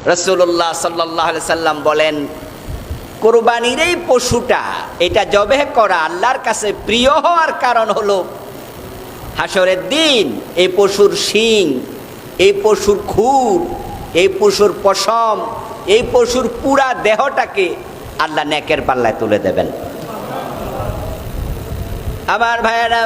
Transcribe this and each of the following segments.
রাসূলুল্লাহ সাল্লাল্লাহু আলাইহি সাল্লাম বলেন, কুরবানির এই পশুটা এটা জবেহ করা আল্লাহর কাছে প্রিয় হওয়ার কারণ হলো হাসরের দিন এই পশুর শিং, এই পশুর খুর, এই পশুর পশম, এই পশুর পুরা দেহটাকে আল্লাহ নেকের পাল্লায় তুলে দেবেন। আমার ভাইয়েরা,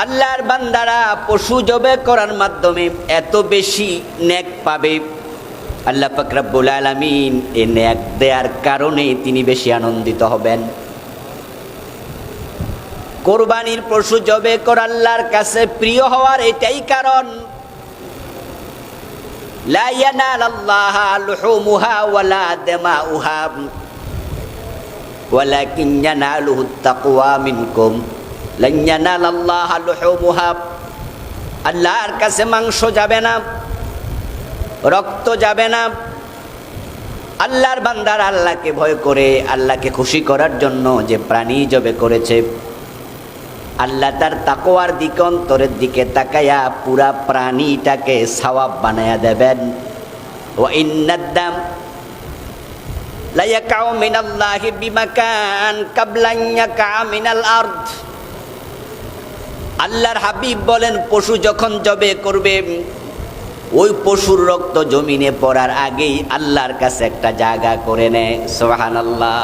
আল্লাহর বান্দারা পশু জবে করার মাধ্যমে এত বেশি নেক পাবে, আল্লাহ পাক রব্বুল আলামিন এই নেক দেওয়ার কারণে তিনি বেশি আনন্দিত হবেন। কোরবানির পশু জবে করা আল্লাহর কাছে প্রিয় হওয়ার এটাই কারণ। লা ইয়ানালাল্লাহা লুহুমুহা ওয়ালা দিমাউহা ওয়ালাকিন ইয়ানালুহুত তাকওয়া মিনকুম। লান ইয়ানালাল্লাহা লুহুমুহা, আল্লাহর কাছে মাংস যাবে না, রক্ত যাবে না। আল্লাহর বান্দারা আল্লাহকে ভয় করে, আল্লাহকে খুশি করার জন্য যে প্রাণী জবে করেছে, আল্লাহ তার তাকওয়ার দিকে, অন্তরের দিকে তাকায়া পুরা প্রাণীটাকে সওয়াব বানায়া দেবেন। ওয়া ইন্নাদ-দাম লা ইয়াকাউ মিনাল্লাহি বিমাকান কাবলা ইয়াকা মিনাল আরদ। আল্লাহর হাবিব বলেন, পশু যখন জবে করবে ওই পশুর রক্ত জমিনে পড়ার আগেই আল্লাহর কাছে একটা জায়গা করে নেয়। সুবহানাল্লাহ।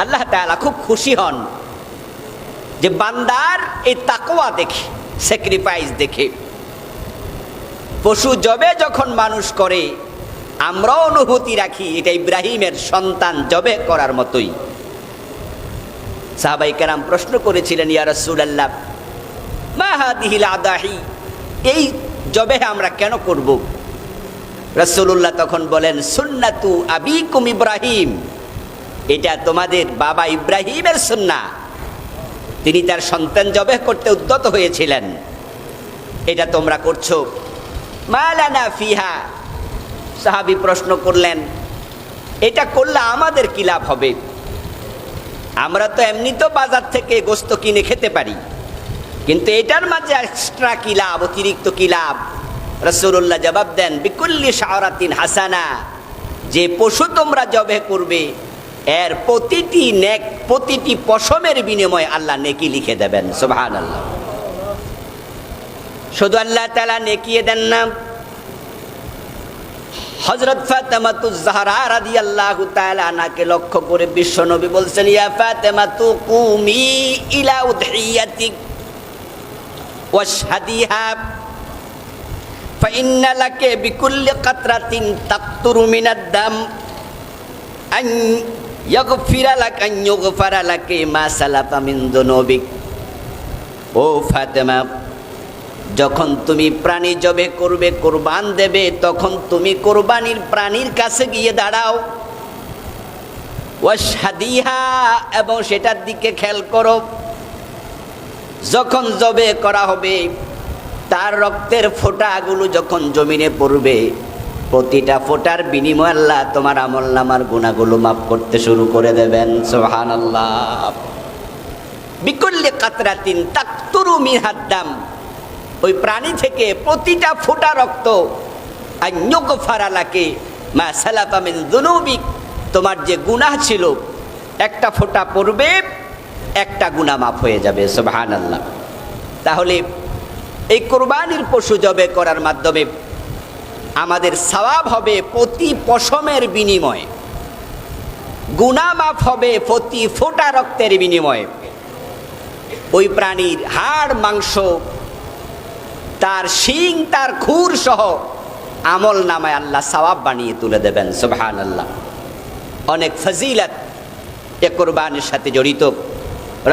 আল্লাহ তাআলা খুব খুশি হন যে বান্দার এই তাকওয়া দেখে, স্যাক্রিফাইস দেখে। পশু জবে যখন মানুষ করে আমরাও অনুভূতি রাখি এটা ইব্রাহিমের সন্তান জবে করার মতোই। সাহাবায়ে কেরাম প্রশ্ন করেছিলেন, ইয়া রাসূলুল্লাহ মা হাদিহিল আদাহি, এই জবে আমরা কেন করব? রাসূলুল্লাহ তখন বলেন, সুন্নাতু আবিকুম ইব্রাহিম, এটা তোমাদের বাবা ইব্রাহিমের সুন্নাহ। তিনি তার সন্তান জবে করতে উদ্যত হয়েছিলেন, এটা তোমরা করছো। মা লানা ফিহা, সাহাবী প্রশ্ন করলেন, এটা করলে আমাদের কি লাভ হবে? আমরা তো এমনি তো বাজার থেকে গোশত কিনে খেতে পারি, কিন্তু এটার মাঝে এক্সট্রা কি লাভ, অতিরিক্ত কি লাভ? রাসূলুল্লাহ জবাব দেন, বিকুল্লি শাওরাতিন হাসানা, যে পশু তোমরা জবে করবে এর প্রতিটি নেক, প্রতিটি পশমের বিনিময়ে আল্লাহ নেকি লিখে দেবেন। সুবহানাল্লাহ। শুধু আল্লাহ তাআলা নেকিয়ে দেন না, হযরত ফাতেমাতুজ জাহরা রাদিয়াল্লাহু তাআলা আনহাকে লক্ষ্য করে বিশ্বনবী বলছেন, ইয়া ফাতেমাতু কুমি ইলা উদহিয়াতিক ওয়াশহাদিহা ফাইন্না লাকা বিকুল্লি কাতরাতিন তাকতুরু মিনাদ-দাম আন ইয়াগফিরা লাকা আন ইউগফারা লাকা মা সালাফা মিন যুনুবিক। ও ফাতেমা, যখন তুমি প্রাণী জবে করবে, কুরবান দেবে, তখন তুমি কুরবানির প্রাণীর কাছে গিয়ে দাঁড়াও। ওয়াশহাদিহা, এবং সেটার দিকে খেয়াল করো। যখন জবে করা হবে তার রক্তের ফোঁটাগুলো যখন জমিনে পড়বে, প্রতিটা ফোঁটার বিনিময়ে আল্লাহ তোমার আমলনামার গুনাহগুলো মাফ করতে শুরু করে দেবেন। সুবহানাল্লাহ। বিকুল্লি কাতরাতিন তাকতুরু মিনহাদ-দাম, ওই প্রাণী থেকে প্রতিটা ফোঁটা রক্ত আইয়ুগফারা লাকা মা সালাফা মিন যুনুবিক, তোমার যে গুনাহ ছিল একটা ফোঁটা পড়বে, একটা গুনাহ মাফ হয়ে যাবে। সুবহানাল্লাহ। তাহলে এই কুরবানির পশু জবে করার মাধ্যমে আমাদের সওয়াব হবে প্রতি পশমের বিনিময়ে, গুনাহ মাফ হবে প্রতি ফোঁটা রক্তের বিনিময়ে। ওই প্রাণীর হাড়, মাংস, তার শিং, তার খুর সহ আমল নামায় আল্লাহ সওয়াব বানিয়ে তুলে দেবেন। সুবহানাল্লাহ। অনেক ফজিলত এ কুরবানির সাথে জড়িত।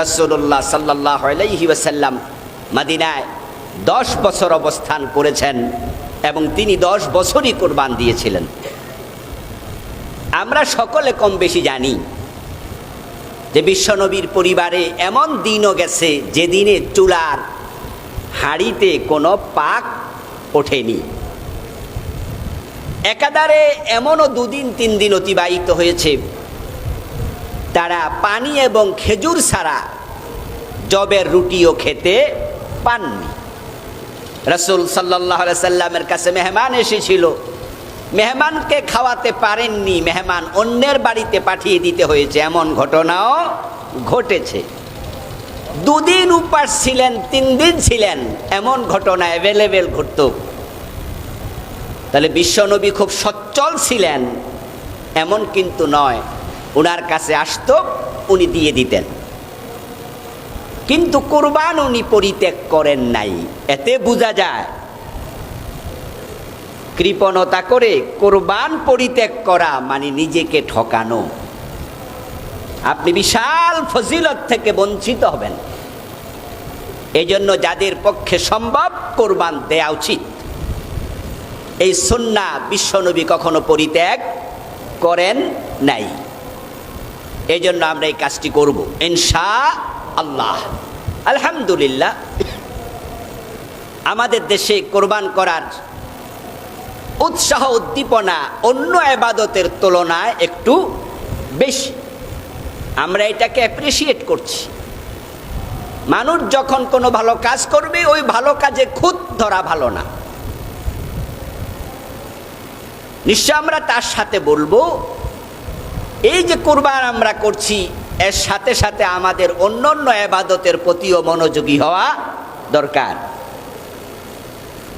রাসূলুল্লাহ সাল্লাল্লাহু আলাইহি ওয়াসাল্লাম মদিনায় 10 বছর অবস্থান করেছেন এবং তিনি 10 বছরই কুরবান দিয়েছিলেন। আমরা সকলে কম বেশি জানি যে বিশ্বনবীর পরিবারে এমন দিনও গেছে যেদিনে চুলার হাঁড়িতে কোনো পাক ওঠেনি। একাধারে এমনও 2 দিন 3 দিন অতিবাহিত হয়েছে তারা পানি এবং খেজুর ছাড়া জবের রুটিও খেতে পাননি। রাসূল সাল্লাল্লাহু আলাইহি সাল্লামের কাছে মেহমান এসেছিল, মেহমানকে খাওয়াতে পারেননি, মেহমান অন্যের বাড়িতে পাঠিয়ে দিতে হয়েছে, এমন ঘটনাও ঘটেছে। 2 দিন উপাস ছিলেন, 3 দিন ছিলেন, এমন ঘটনা অ্যাভেলেবেল ঘটত। তাহলে বিশ্বনবী খুব সচ্ছল ছিলেন এমন কিন্তু নয়, উনার কাছে আসতো, উনি দিয়ে দিতেন। কিন্তু কুরবান উনি পরিত্যাগ করেন নাই। এতে বোঝা যায় কৃপণতা করে কুরবান পরিত্যাগ করা মানে নিজেকে ঠকানো। আপনি বিশাল ফজিলত থেকে বঞ্চিত হবেন। এই জন্য যাদের পক্ষে সম্ভব কুরবান দেয়া উচিত। এই সুন্নাহ বিশ্বনবী কখনো পরিত্যাগ করেন নাই। এই জন্য আমরা এই কাজটি করব ইনশাআল্লাহ। আলহামদুলিল্লাহ, আমাদের দেশে কোরবান করার উৎসাহ উদ্দীপনা অন্য ইবাদতের তুলনায় একটু বেশি। আমরা এটাকে অ্যাপ্রিসিয়েট করছি। মানুষ যখন কোনো ভালো কাজ করবে, ওই ভালো কাজে খুঁত ধরা ভালো না। নিশ্চয় আমরা তার সাথে বলবো, এই যে কুরবান আমরা করছি, এর সাথে সাথে আমাদের অন্যান্য ইবাদতের প্রতিও মনোযোগী হওয়া দরকার।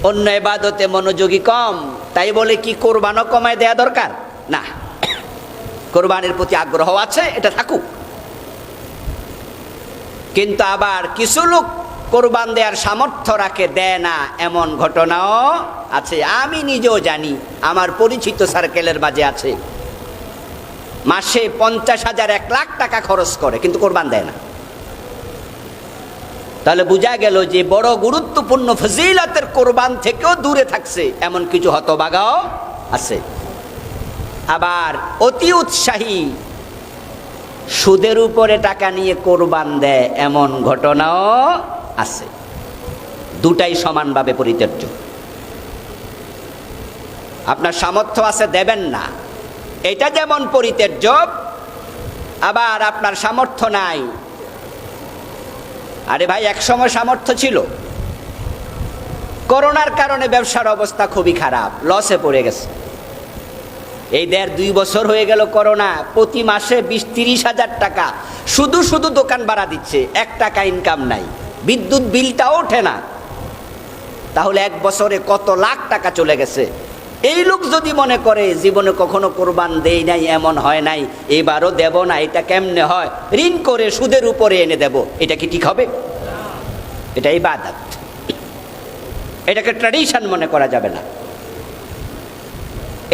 অন্য ইবাদতে মনোযোগী কম, তাই বলে কি কোরবানও কমায় দেয়া দরকার না। কোরবানের প্রতি আগ্রহ আছে, এটা থাকুক। কিন্তু আবার কিছু লোক কোরবান দেওয়ার সামর্থ্য রাখে, দেয় না, এমন ঘটনাও আছে। আমি নিজেও জানি, আমার পরিচিত সার্কেলের মাঝে আছে, মাসে 50,000 1 লাখ টাকা খরচ করে কিন্তু কোরবান দেয় না। তাহলে বোঝা গেল যে বড় গুরুত্বপূর্ণ ফজিলতের কোরবান থেকেও দূরে থাকছে এমন কিছু হতভাগাও আছে। আবার অতি উৎসাহী সুদের উপরে টাকা নিয়ে কোরবান দেয় এমন ঘটনাও আছে। দুটাই সমানভাবে পরিত্যাজ্য। আপনার সামর্থ্য আছে, দেবেন না, এটা যেমন পরিত্যাজ্য। আবার আপনার সামর্থ্য নাই, আরে ভাই একসময় সামর্থ্য ছিল, করোনার কারণে ব্যবসার অবস্থা খুবই খারাপ, লসে পড়ে গেছে। এই 1.5-2 বছর হয়ে গেল করোনা, প্রতি মাসে 20-30 হাজার টাকা শুধু শুধু দোকান ভাড়া দিচ্ছে, 1 টাকা ইনকাম নাই, বিদ্যুৎ বিলটাও ওঠে না। তাহলে 1 বছরে কত লাখ টাকা চলে গেছে। এই লোক যদি মনে করে জীবনে কখনো কোরবান দেই নাই, এমন হয় নাই, এবারও দেব না, এটা কেমনে হয়, ঋণ করে সুদের উপরে এনে দেব, এটা কি ঠিক হবে? এটা ইবাদত, এটাকে ট্র্যাডিশন মনে করা যাবে না।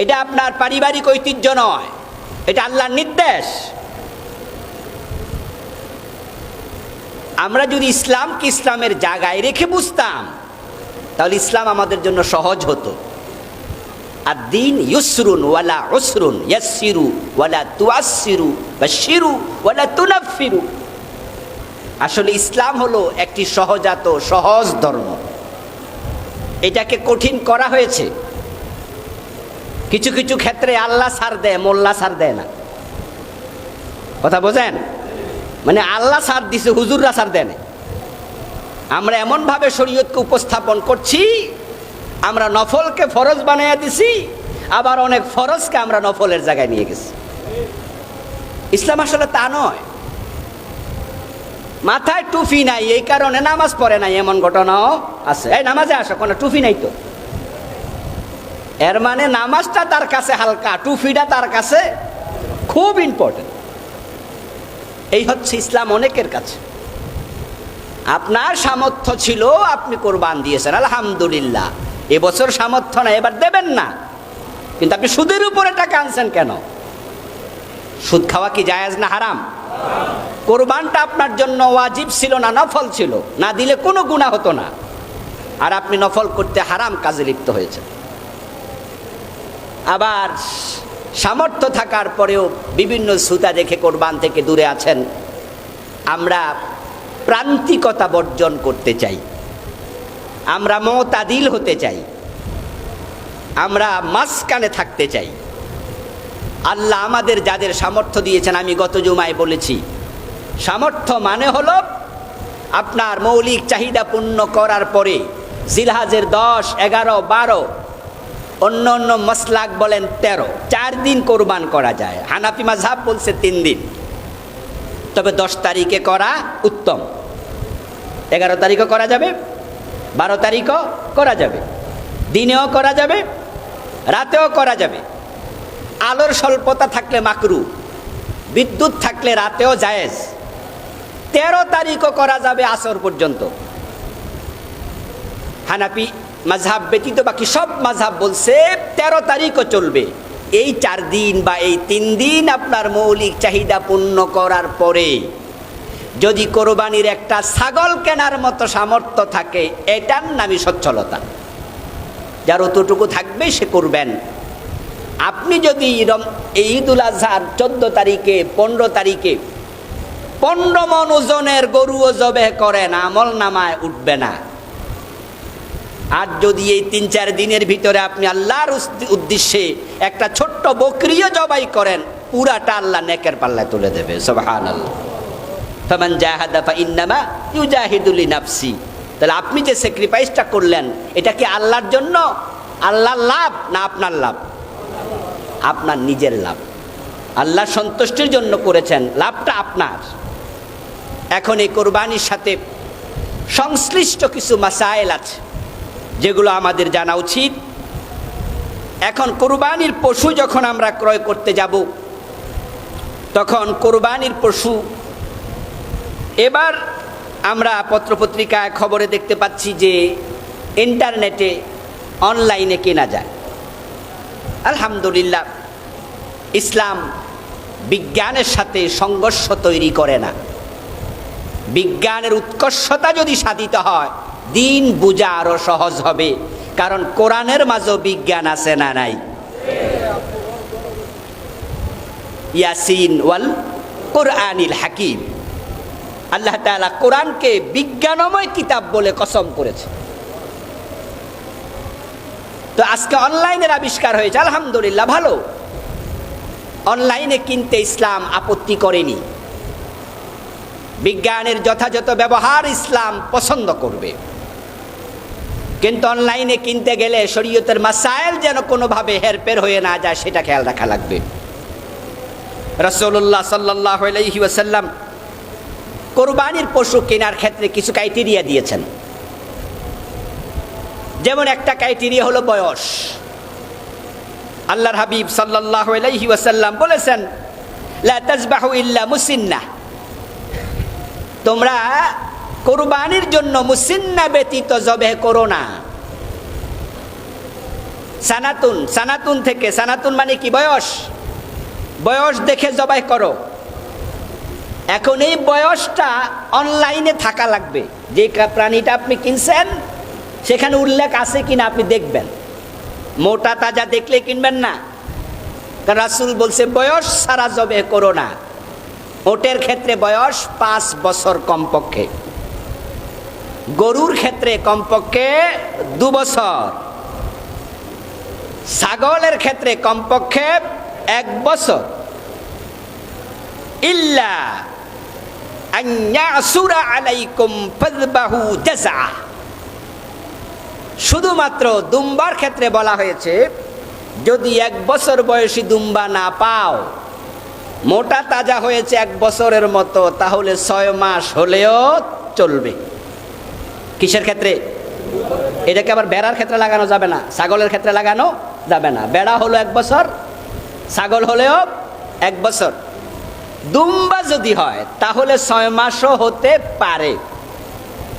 এটা আপনার পারিবারিক ঐতিহ্য নয়, এটা আল্লাহর নির্দেশ। আমরা যদি ইসলামকে ইসলামের জায়গায় রেখে বুঝতাম, তাহলে ইসলাম আমাদের জন্য সহজ হতো। আদ-দীন ইউসরুন ওয়ালা উসরুন, ইয়াসসিরু ওয়ালা তুআসসিরু, বাশশিরু ওয়ালা তুনাফফিরু। আসলে ইসলাম হলো একটি সহজাত সহজ ধর্ম। এটাকে কঠিন করা হয়েছে। কিছু কিছু ক্ষেত্রে আল্লাহ ছাড় দেয়, মোল্লা ছাড় দেয় না। কথা বোঝেন? মানে আল্লাহ ছাড় দিছে, হুজুররা ছাড় দেয় না। আমরা এমনভাবে শরীয়তকে উপস্থাপন করছি, আমরা নফলকে ফরজ বানাইয়া দিছি, আবার অনেক ফরজকে আমরা নফলের জায়গায় নিয়ে গেছি। ইসলাম আসলে তা নয়। মাথায় টুপি নাই, এই কারণে নামাজ পড়ে নাই, এমন ঘটনাও আছে। এই নামাজে আসো, কোনো টুপি নাই তো, এর মানে নামাজটা তার কাছে হালকা, টুপিটা তার কাছে খুব ইম্পর্টেন্ট। এই হচ্ছে ইসলাম অনেকের কাছে। আপনার সামর্থ্য ছিল, আপনি কোরবান দিয়েছেন, আলহামদুলিল্লাহ। এবছর সামর্থ্য না, এবার দেবেন না, কিন্তু আপনি সুদের উপরে টাকা আনছেন কেন? সুদ খাওয়া কি জায়েজ না হারাম? কোরবানটা আপনার জন্য ওয়াজিব ছিল না নফল ছিল, না দিলে কোনো গুনাহ হতো না, আর আপনি নফল করতে হারাম কাজে লিপ্ত হয়েছে। আবার সামর্থ্য থাকার পরেও বিভিন্ন ছুতা দেখে কোরবান থেকে দূরে আছেন। আমরা প্রান্তিকতা বর্জন করতে চাই, আমরা মুতাদিল হতে চাই, আমরা মাঝখানে থাকতে চাই। আল্লাহ আমাদের যাদের সামর্থ্য দিয়েছেন, আমি গত জুমায় বলেছি, সামর্থ্য মানে হলো আপনার মৌলিক চাহিদা পূর্ণ করার পরে জিলহাজের 10, 11, 12, অন্য অন্য মাসলাক বলেন 13, 4 দিন কোরবান করা যায়। হানাফি মাযহাব বলছে 3 দিন, তবে 10 তারিখে করা উত্তম। 11 তারিখও করা যাবে, 12 তারিখও করা যাবে, দিনেও করা যাবে, রাতেও করা যাবে। আলোর স্বল্পতা থাকলে মাকরু, বিদ্যুৎ থাকলে রাতেও জায়েজ। 13 তারিখও করা যাবে আসর পর্যন্ত। হানাফি মাযহাব ব্যতীত বাকি সব মাযহাব বলছে 13 তারিখও চলবে। এই 4 দিন বা এই 3 দিন আপনার মৌলিক চাহিদা পূর্ণ করার পরে যদি কোরবানির একটা ছাগল কেনার মতো সামর্থ্য থাকে, এটার নামই সচ্ছলতা। যার অতটুকু থাকবে সে করবেন। আপনি যদি এই ঈদুল আজহার 14 তারিখে 15 তারিখে 15 মণ ওজনের গরুও জবেহ করেন, আমল নামায় উঠবে না। আর যদি এই 3-4 দিনের ভিতরে আপনি আল্লাহর উদ্দেশ্যে একটা ছোট্ট বকরিও জবাই করেন, পুরাটা আল্লাহ নেকের পাল্লায় তুলে দেবে। সুবহানাল্লাহ। ফামান জাহাদা ফাইন্নামা ইউজাহিদু লিনাফসি। তাহলে আপনি যে স্যাক্রিফাইসটা করলেন, এটা কি আল্লাহর জন্য, আল্লাহর লাভ না আপনার লাভ? আপনার নিজের লাভ। আল্লাহ সন্তুষ্টির জন্য করেছেন, লাভটা আপনার। এখন এই কোরবানির সাথে সংশ্লিষ্ট কিছু মাসাইল আছে যেগুলো আমাদের জানা উচিত। এখন কোরবানির পশু যখন আমরা ক্রয় করতে যাব, তখন কোরবানির পশু এবার আমরা পত্রপত্রিকায় খবরে দেখতে পাচ্ছি যে ইন্টারনেটে অনলাইনে কেনা যায়। আলহামদুলিল্লাহ, ইসলাম বিজ্ঞানের সাথে সংঘর্ষ তৈরি করে না। বিজ্ঞানের উৎকর্ষতা যদি সাধিত হয়, দিন বুঝা আরো সহজ হবে। কারণ কোরআনের মাঝেও বিজ্ঞান আছে না নাই? ইয়াসিন ওয়াল কোরআনিল হাকিম। আল্লাহ তাআলা কোরআনকে বিজ্ঞানময় কিতাব বলে কসম করেছে। তো আজকে অনলাইনের আবিষ্কার হয়েছে, আলহামদুলিল্লাহ, ভালো। অনলাইনে কিনতে ইসলাম আপত্তি করেনি। বিজ্ঞানের যথাযথ ব্যবহার ইসলাম পছন্দ করবে, কিন্তু অনলাইনে কিনতে গেলে শরীয়তের মাসাইল যেন কোনোভাবে হেরফের হয়ে না যায়, সেটা খেয়াল রাখা লাগবে। রাসূলুল্লাহ সাল্লাল্লাহু আলাইহি ওয়াসাল্লাম কোরবানির পশু কেনার ক্ষেত্রে কিছু ক্রাইটেরিয়া দিয়েছেন। যেমন একটা ক্রাইটেরিয়া হলো বয়স। আল্লাহর হাবিব সাল্লাল্লাহু আলাইহি ওয়াসাল্লাম বলেছেন, লা তাজবাহু ইল্লা মুসিন্নাহ, তোমরা কোরবানির জন্য মুসিন্না ব্যতীত জবেহ করো না। সানাতুন, সানাতুন থেকে, সানাতুন মানে কি? বয়স। বয়স দেখে জবাই করো। এখন এই বয়সটা অনলাইনে থাকা লাগবে। যে প্রাণীটা আপনি কিনছেন সেখানে উল্লেখ আছে কিনা আপনি দেখবেন। মোটা তাজা দেখলে কিনবেন না, কারণ রাসূল বলছে বয়স ছাড়া জবেহ করো না। ওটের ক্ষেত্রে বয়স 5 বছর কমপক্ষে, গরুর ক্ষেত্রে কমপক্ষে 2 বছর, ছাগলের ক্ষেত্রে কমপক্ষে 1 বছর। ইল্লা আন ইয়াসুরা আলাইকুম ফাযবাহু জাযআ। শুধুমাত্র দুম্বার ক্ষেত্রে বলা হয়েছে, যদি 1 বছর বয়সী দুম্বা না পাও, মোটা তাজা হয়েছে 1 বছরের মতো, তাহলে 6 মাস হলেও চলবে। কিসের ক্ষেত্রে? এটাকে আবার বেড়ার ক্ষেত্রে লাগানো যাবে না, ছাগলের ক্ষেত্রে লাগানো যাবে না। বেড়া হলো 1 বছর, ছাগল হলেও 1 বছর। দুম্বা যদি হয় তাহলে 6 মাসও হতে পারে,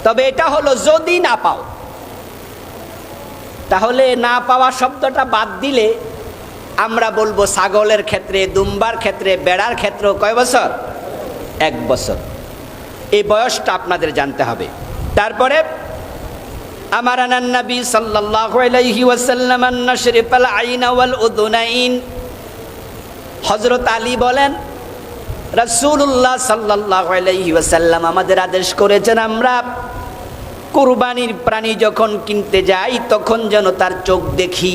তবে এটা হলো যদি না পাও। তাহলে না পাওয়া শব্দটা বাদ দিলে আমরা বলবো ছাগলের ক্ষেত্রে, দুম্বার ক্ষেত্রে, বেড়ার ক্ষেত্রেও কয় বছর? 1 বছর। এই বয়সটা আপনাদের জানতে হবে। তারপরে আমারানান নবী সাল্লাল্লাহু আলাইহি ওয়াসাল্লাম আন নাশরিফাল আইনা ওয়াল উযুনাইন। হযরত আলী বলেন, রাসূলুল্লাহ সাল্লাল্লাহু আলাইহি ওয়াসাল্লাম আমাদের আদেশ করেছেন, আমরা কুরবানির প্রাণী যখন কিনতে যাই তখন যেন তার চোখ দেখি।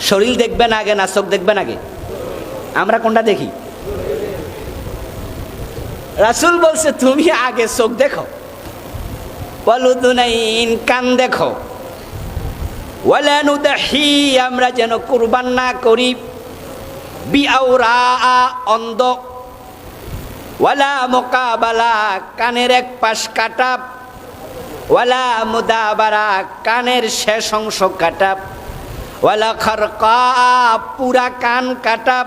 শরীর দেখবেন আগে না চোখ দেখবেন আগে? আমরা কোনটা দেখি? রাসূল বলছে তুমি আগে চোখ দেখো। ওয়ালুদুনাইন, কান দেখো। ওয়ালা নুদাহি, আমরা যেন কুরবান না করি। বিআউরা, অন্ধ। ওয়ালা মুকাবালা, কানের এক পাশ কাটা। ওয়ালা মুদাবারা, কানের শেষ অংশ কাটা। ওয়ালা খারকা, পুরা কান কাটা।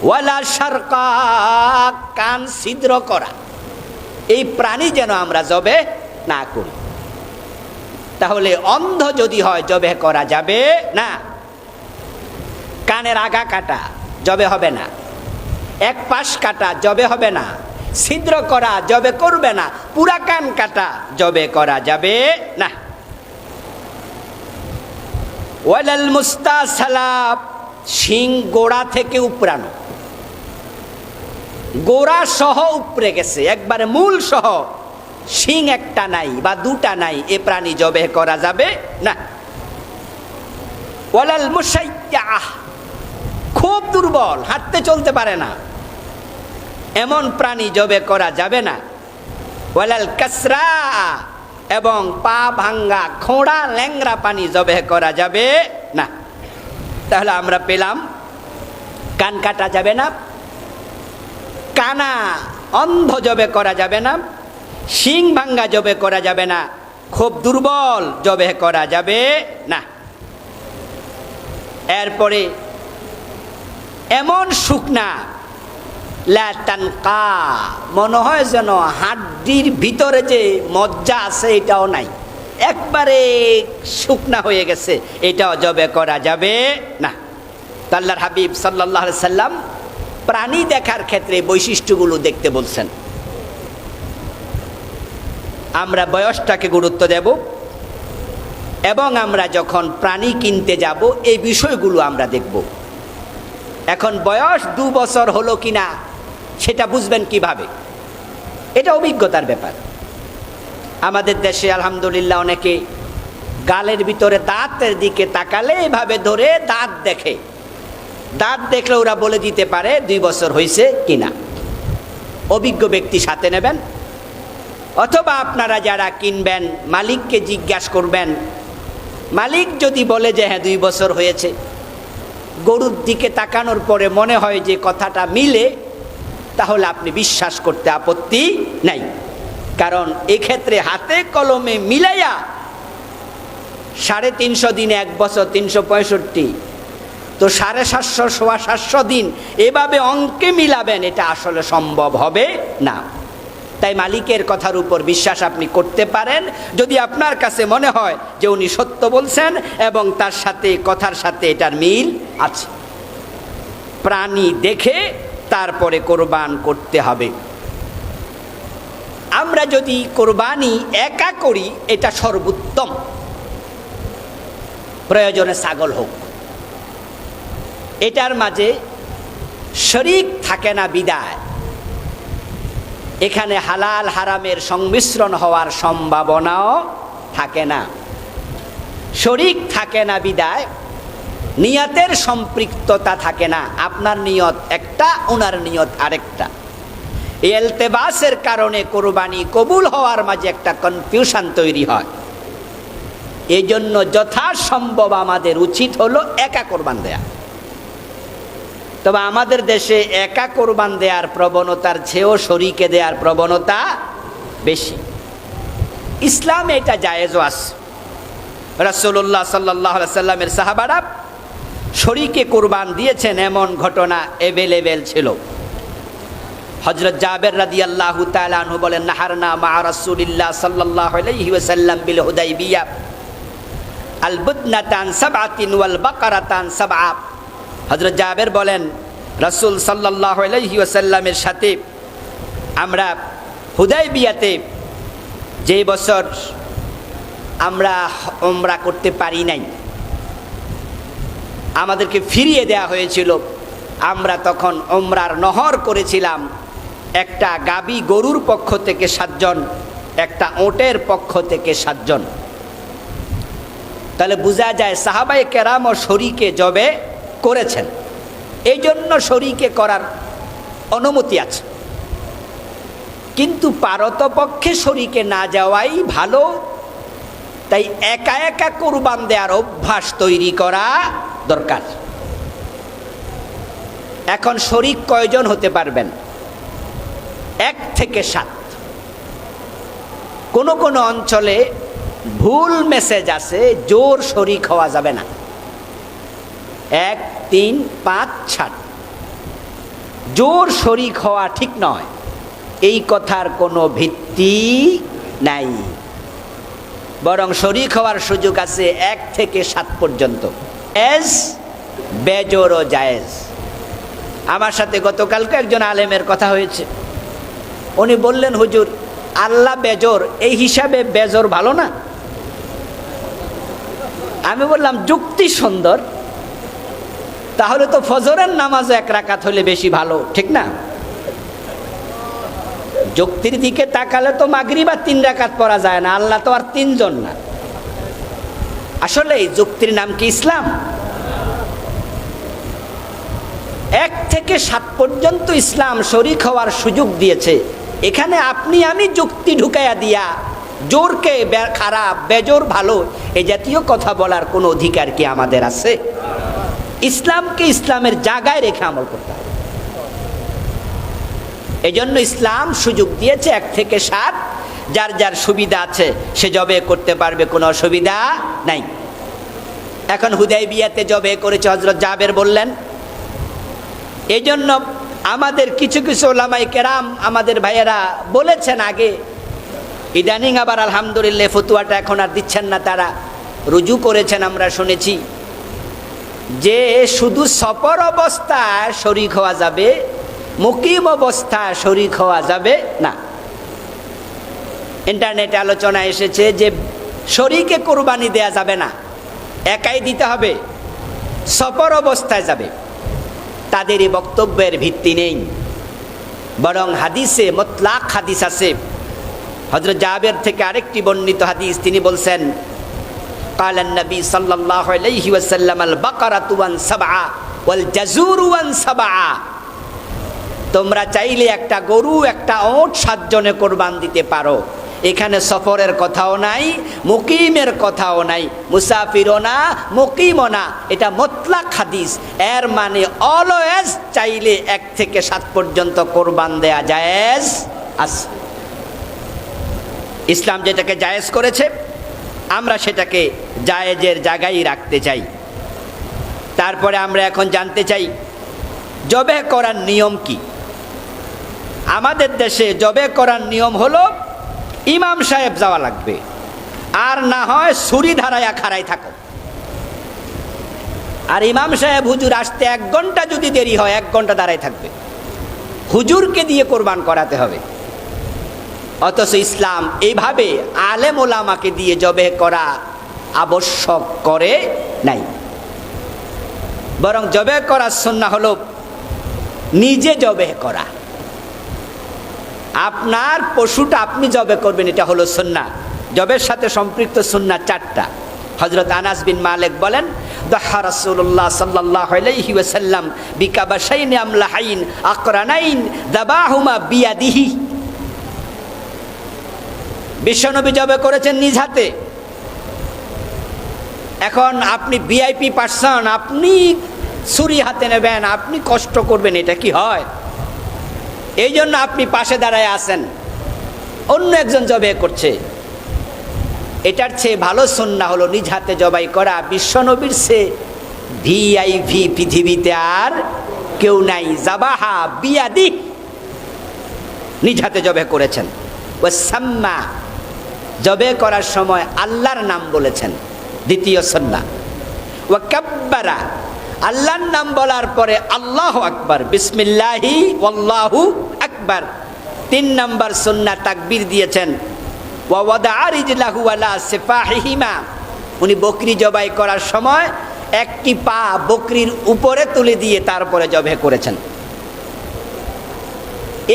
ওয়ালা শারকা, কান ছিদ্র করা। এই প্রাণী যেন আমরা জবে না করি। তাহলে অন্ধ যদি হয় জবে করা যাবে না। কানের আগা কাটা, জবে হবে না। এক পাশ কাটা, জবে হবে না। ছিদ্র করা, জবে করবে না। পুরা কান কাটা, জবে করা যাবে না। ওয়ালাল মুস্তাসালাব, শিং গোড়া থেকে উপরানো, গোড়া সহ উপরে গেছে, একবারে মূল সহ, শিং একটা নাই বা দুটা নাই, এ প্রাণী জবে করা যাবে না। ওয়ালাল মুসাইয়্যাহ, খুব দুর্বল, হাঁটতে চলতে পারে না, এমন প্রাণী জবে করা যাবে না। ওয়ালাল কাসরা, এবং পা ভাঙ্গা খোঁড়া ল্যাংরা প্রাণী জবে করা যাবে না। তাহলে আমরা পেলাম কান কাটা যাবে না, কানা অন্ধ জবে করা যাবে না, শিং ভাঙ্গা জবে করা যাবে না, খুব দুর্বল জবে করা যাবে না। এরপরে এমন শুকনা, লা তানকা, মনে হয় যেন হাড্ডির ভিতরে যে মজ্জা আছে এটাও নাই, একবারে শুকনা হয়ে গেছে, এটাও জবে করা যাবে না। তো আল্লাহর হাবিব সাল্লাল্লাহু আলাইহি সাল্লাম প্রাণী দেখার ক্ষেত্রে বৈশিষ্ট্যগুলো দেখতে বলছেন। আমরা বয়সটাকে গুরুত্ব দেব এবং আমরা যখন প্রাণী কিনতে যাব এই বিষয়গুলো আমরা দেখব। এখন বয়স 2 বছর হলো কিনা সেটা বুঝবেন কিভাবে? এটা অভিজ্ঞতার ব্যাপার। আমাদের দেশে আলহামদুলিল্লাহ অনেকে গালের ভিতরে দাঁতের দিকে তাকালে এভাবে ধরে দাঁত দেখে, দাঁত দেখলে ওরা বলে দিতে পারে 2 বছর হয়েছে কিনা। অভিজ্ঞ ব্যক্তি সাথে নেবেন, অথবা আপনারা যারা কিনবেন মালিককে জিজ্ঞাসা করবেন। মালিক যদি বলে যে হ্যাঁ 2 বছর হয়েছে, গরুর দিকে তাকানোর পরে মনে হয় যে কথাটা মিলে, তাহলে আপনি বিশ্বাস করতে আপত্তি নাই। কারণ এক্ষেত্রে হাতে কলমে মিলাইয়া 350 দিনে 1 বছর 365, তো 750 সোয়া 700 দিন এভাবে অঙ্কে মিলাবেন, এটা আসলে সম্ভব হবে না। তাই মালিকের কথার উপর বিশ্বাস আপনি করতে পারেন যদি আপনার কাছে মনে হয় যে উনি সত্য বলছেন এবং তার সাথে কথার সাথে এটার মিল আছে। প্রাণী দেখে তারপরে কোরবান করতে হবে। আমরা যদি কোরবানি একা করি এটা সর্বোত্তম, প্রয়োজনে ছাগল হোক। এটার মাঝে শরীক থাকে না বিদায়, এখানে হালাল হারামের সংমিশ্রণ হওয়ার সম্ভাবনাও থাকে না। শরীক থাকে না বিদায় নিয়তের সম্পৃক্ততা থাকে না। আপনার নিয়ত একটা, ওনার নিয়ত আরেকটা। এই ইলতিবাসের কারণে কোরবানি কবুল হওয়ার মাঝে একটা কনফিউশন তৈরি হয়। এই জন্য যথাসম্ভব আমাদের উচিত হলো একা কোরবান দেয়া। তবে আমাদের দেশে একা কোরবান দেওয়ার প্রবণতার চেয়েও শরীকে দেওয়ার প্রবণতা বেশি। ইসলামে এটা জায়েজও আছে। রাসূলুল্লাহ সাল্লাল্লাহু আলাইহি সাল্লামের সাহাবারা শরীকে কোরবান দিয়েছেন, এমন ঘটনা অ্যাভেলেবেল ছিল। হযরত জাবের রাদিয়াল্লাহু তাআলা আনহু বলেন, নাহারনা মা রাসূলিল্লাহ সাল্লাল্লাহু আলাইহি ওয়াসাল্লাম বিল হুদাইবিয়া আল বুদনাতান সাবআতিন ওয়াল বাকারাতান সাবআ। হযরত জাবের বলেন, রাসূল সাল্লাল্লাহু আলাইহি ওয়াসাল্লামের সাথে আমরা হুদাইবিয়াতে যে বছর আমরা উমরা করতে পারি নাই, আমাদেরকে ফিরিয়ে দেয়া হয়েছিল। আমরা তখন উমরার নহর করেছিলাম, একটা গাবি গরুর পক্ষ থেকে 7 জন, একটা ওটের পক্ষ থেকে 7 জন। তাহলে বোঝা যায় সাহাবায়ে কেরাম ও শরীকে জবে করেছেন, এই জন্য শরীকে করার অনুমতি আছে। কিন্তু পারতপক্ষে শরীকে না যাওয়াই ভালো। তাই একা একা কুরবান দেওয়ার অভ্যাস তৈরি করা দরকার। এখন শরীক কয়জন হতে পারবেন? 1 থেকে 7। কোন কোন অঞ্চলে ভুল মেসেজ আছে, জোর শরীক হওয়া যাবে না। 1, 3, 5, 7 জোর শরীক হওয়া ঠিক নয়। এই কথার কোনো ভিত্তি নাই, বরং শরীক হওয়ার সুযোগ আছে 1 থেকে 7 পর্যন্ত। এজ বেজোর ও জায়েজ। আমার সাথে গতকালকে একজন আলেমের কথা হয়েছে। উনি বললেন, হুজুর আল্লাহ বেজোর, এই হিসাবে বেজোর ভালো না? আমি বললাম, যুক্তি সুন্দর, তাহলে তো ফজরের নামাজও 1 রাকাত হলে বেশি ভালো, ঠিক না? যুক্তির দিকে তাকালে তো মাগরিব আর 3 রাকাত পড়া যায় না, আল্লাহ তো আর 3 জন না। আসলে এই যুক্তির নাম কি ইসলাম? 1 থেকে 7 পর্যন্ত ইসলাম শরীক হওয়ার সুযোগ দিয়েছে। এখানে আপনি আমি যুক্তি ঢুকাইয়া দিয়া জোরকে খারাপ, বেজোর ভালো, এই জাতীয় কথা বলার কোনো অধিকার কি আমাদের আছে? ইসলামকে ইসলামের জায়গায় রেখে আমল করতে হবে। এই জন্য ইসলাম সুযোগ দিয়েছে 1 থেকে 7। যার যার সুবিধা আছে সে জবে করতে পারবে, কোনো অসুবিধা নাই। এখন হুদাইবিয়াতে জবে করেছে হযরত জাবের বললেন। এই জন্য আমাদের কিছু কিছু ওলামায়ে কেরাম, আমাদের ভাইয়েরা বলেছেন আগে, ইদানিং আবার আলহামদুলিল্লাহ ফতুয়াটা এখন আর দিচ্ছেন না, তারা রুজু করেছেন, আমরা শুনেছি, যে শুধু সফর অবস্থায় শরীক হওয়া যাবে, মুকিম অবস্থায় শরীক হওয়া যাবে না। ইন্টারনেটে আলোচনা এসেছে যে শরীকে কুরবানি দেয়া যাবে না, একাই দিতে হবে, সফর অবস্থায় যাবে। তাদের এই বক্তব্যের ভিত্তি নেই, বরং হাদিসে মুতলাক হাদিস আছে। হযরত জাবের থেকে আরেকটি বর্ণিত হাদিস, তিনি বলছেন, قال النبي صلى الله عليه وسلم البقرة وان سبعة والجزور وان سبعة। তোমরা চাইলে একটা গরু, একটা ওট 7 জনে কোরবান দিতে পারো। এখানে সফরের কথাও নাই, মুকিমের কথাও নাই, মুসাফিরও না, মুকিমও না। এটা মুতলাক হাদিস। এর মানে অলওয়েজ চাইলে 1 থেকে 7 পর্যন্ত কোরবান দেয়া জায়েজ আছে। ইসলাম যেটাকে জায়েজ করেছে, আমরা সেটাকে জায়েজের জায়গায় রাখতে চাই। তারপরে আমরা এখন জানতে চাই জবে করার নিয়ম কি। আমাদের দেশে জবে করার নিয়ম হলো ইমাম সাহেব যাওয়া লাগবে, আর না হয় ছুরি ধারায়া খাড়াই থাকো। আর ইমাম সাহেব হুজুর আসতে 1 ঘন্টা যদি দেরি হয়, 1 ঘন্টা দাঁড়ায় থাকবে। হুজুরকে দিয়ে কোরবান করাতে হবে। অথচ ইসলাম এইভাবে আলেম ওলামাকে দিয়ে জবে করা আবশ্যক করে নাই, বরং জবে করার সুন্নাহ হলো নিজে জবে করা। আপনার পশুটা আপনি জবে করবেন, এটা হলো সুন্নাহ। জবের সাথে সম্পৃক্ত সুন্নাহ 4টা। হযরত আনাস বিন মালিক বলেন, দাহা রাসূলুল্লাহ সাল্লাল্লাহু আলাইহি ওয়াসাল্লাম বিকাবাশাইন আমলাহাইন আকরানাইন দাবাহুমা বিয়াদিহি। বিশ্বনবী জবে করেছেন নিজ হাতে। এখন আপনি ভিআইপি পারসন, আপনি ছুরি হাতে নেবেন, আপনি কষ্ট করবেন, এটা কি হয়? এই জন্য আপনি পাশে দাঁড়ায় আছেন, অন্য একজন জবে করছে। এটার চেয়ে ভালো সুন্নাহ হলো নিজ হাতে জবাই করা। বিশ্বনবীর চেয়ে ভিআইপি পৃথিবীতে আর কেউ নাই। জাবাহা বিয়াদি, নিজ হাতে জবে করেছেন। ও সাম্মা, জবে করার সময় আল্লাহর নাম বলেছেন, দ্বিতীয় সুন্নাহ। ও কাব্বারা, আল্লাহর নাম বলার পরে আল্লাহু আকবার, বিসমিল্লাহি ওয়াল্লাহু আকবার। 3 নম্বর সুন্নাহ তাকবীর দিয়েছেন। ওয়া ওয়াদা রিজলাহু আলা সিফাহিহিমা, উনি বকরি জবাই করার সময় একটি পা বকরির উপরে তুলে দিয়ে তারপরে জবে করেছেন।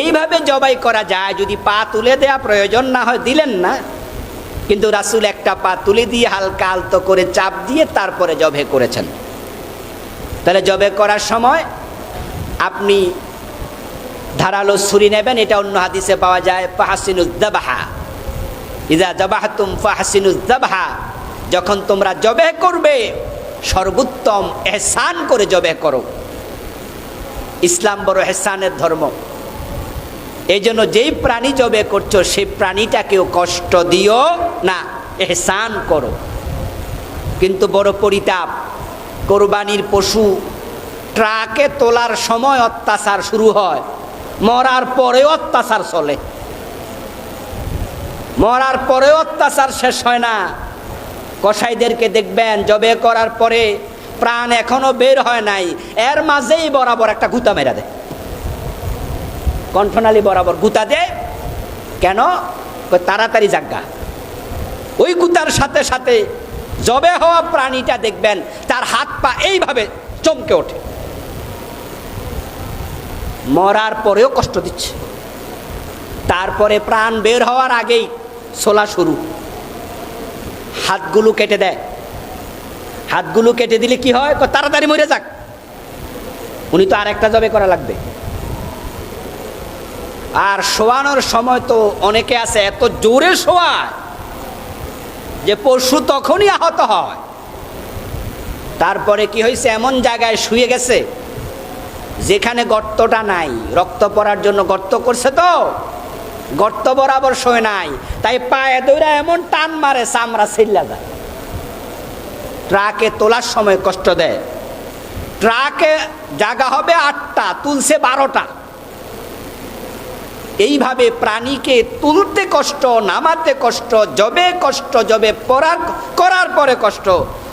এইভাবে জবাই করা যায়। যদি পা তুলে দেয়া প্রয়োজন না হয় দিলেন না, কিন্তু রাসূল একটা পা তুলে দিয়ে হালকা আলতো করে চাপ দিয়ে তারপরে জবে করেছেন। তাহলে জবে করার সময় আপনি ধারালো ছুরি নেবেন, এটা অন্য হাদিসে পাওয়া যায় ফাহসিনুজ যাবহা, ইযা যাবাহতুম ফাহসিনুজ যাবহা, যখন তোমরা জবেহ করবে সর্বোত্তম ইহসান করে জবেহ করো। ইসলাম বড় ইহসানের ধর্ম। এই জন্য যেই প্রাণী জবেহ করছো সেই প্রাণীটাকেও কষ্ট দিও না, ইহসান করো। কিন্তু বড় পরিতাপ, কোরবানির পশু ট্রাকে তোলার সময় অত্যাচার শুরু হয়, মরার পরেও অত্যাচার চলে, মরার পরেও অত্যাচার শেষ হয় না। কসাইদেরকে দেখবেন জবে করার পরে প্রাণ এখনো বের হয় নাই, এর মাঝেই বরাবর একটা গুতা মেরা দেয়, কণ্ঠনালী বরাবর গুতা দেয়। কেন? তাড়াতাড়ি জাগা। ওই গুতার সাথে সাথে জবে হওয়া প্রাণীটা দেখবেন তার হাত পা এইভাবে চমকে ওঠে, মরার পরেও কষ্ট দিচ্ছে। তারপরে প্রাণ বের হওয়ার আগেই ছোলা শুরু, হাতগুলো কেটে দেয়। হাতগুলো কেটে দিলে কি হয়? তাড়াতাড়ি মরে যাক, উনি তো আরেকটা জবে করা লাগবে। আর শোয়ানোর সময় তো অনেকে আছে এত জোরে শোয়ায় যে পশু তখনই আহত হয়। তারপরে কি হয়েছে? এমন জায়গায় শুয়ে গেছে যেখানে গর্তটা নাই, রক্ত পড়ার জন্য গর্ত করছে, তো গর্ত বরাবর শোয় নাই, তাই পায়ে দৌড়া এমন টান মারে চামড়া ছিল্লা যায়। ট্রাকে তোলার সময় কষ্ট দেয়। ট্রাকে জায়গা হবে 8টা, তুলছে 12টা। এইভাবে প্রাণীকে তুলতে কষ্ট, নামাতে কষ্ট, জবে কষ্ট, জবে করার পরে কষ্ট।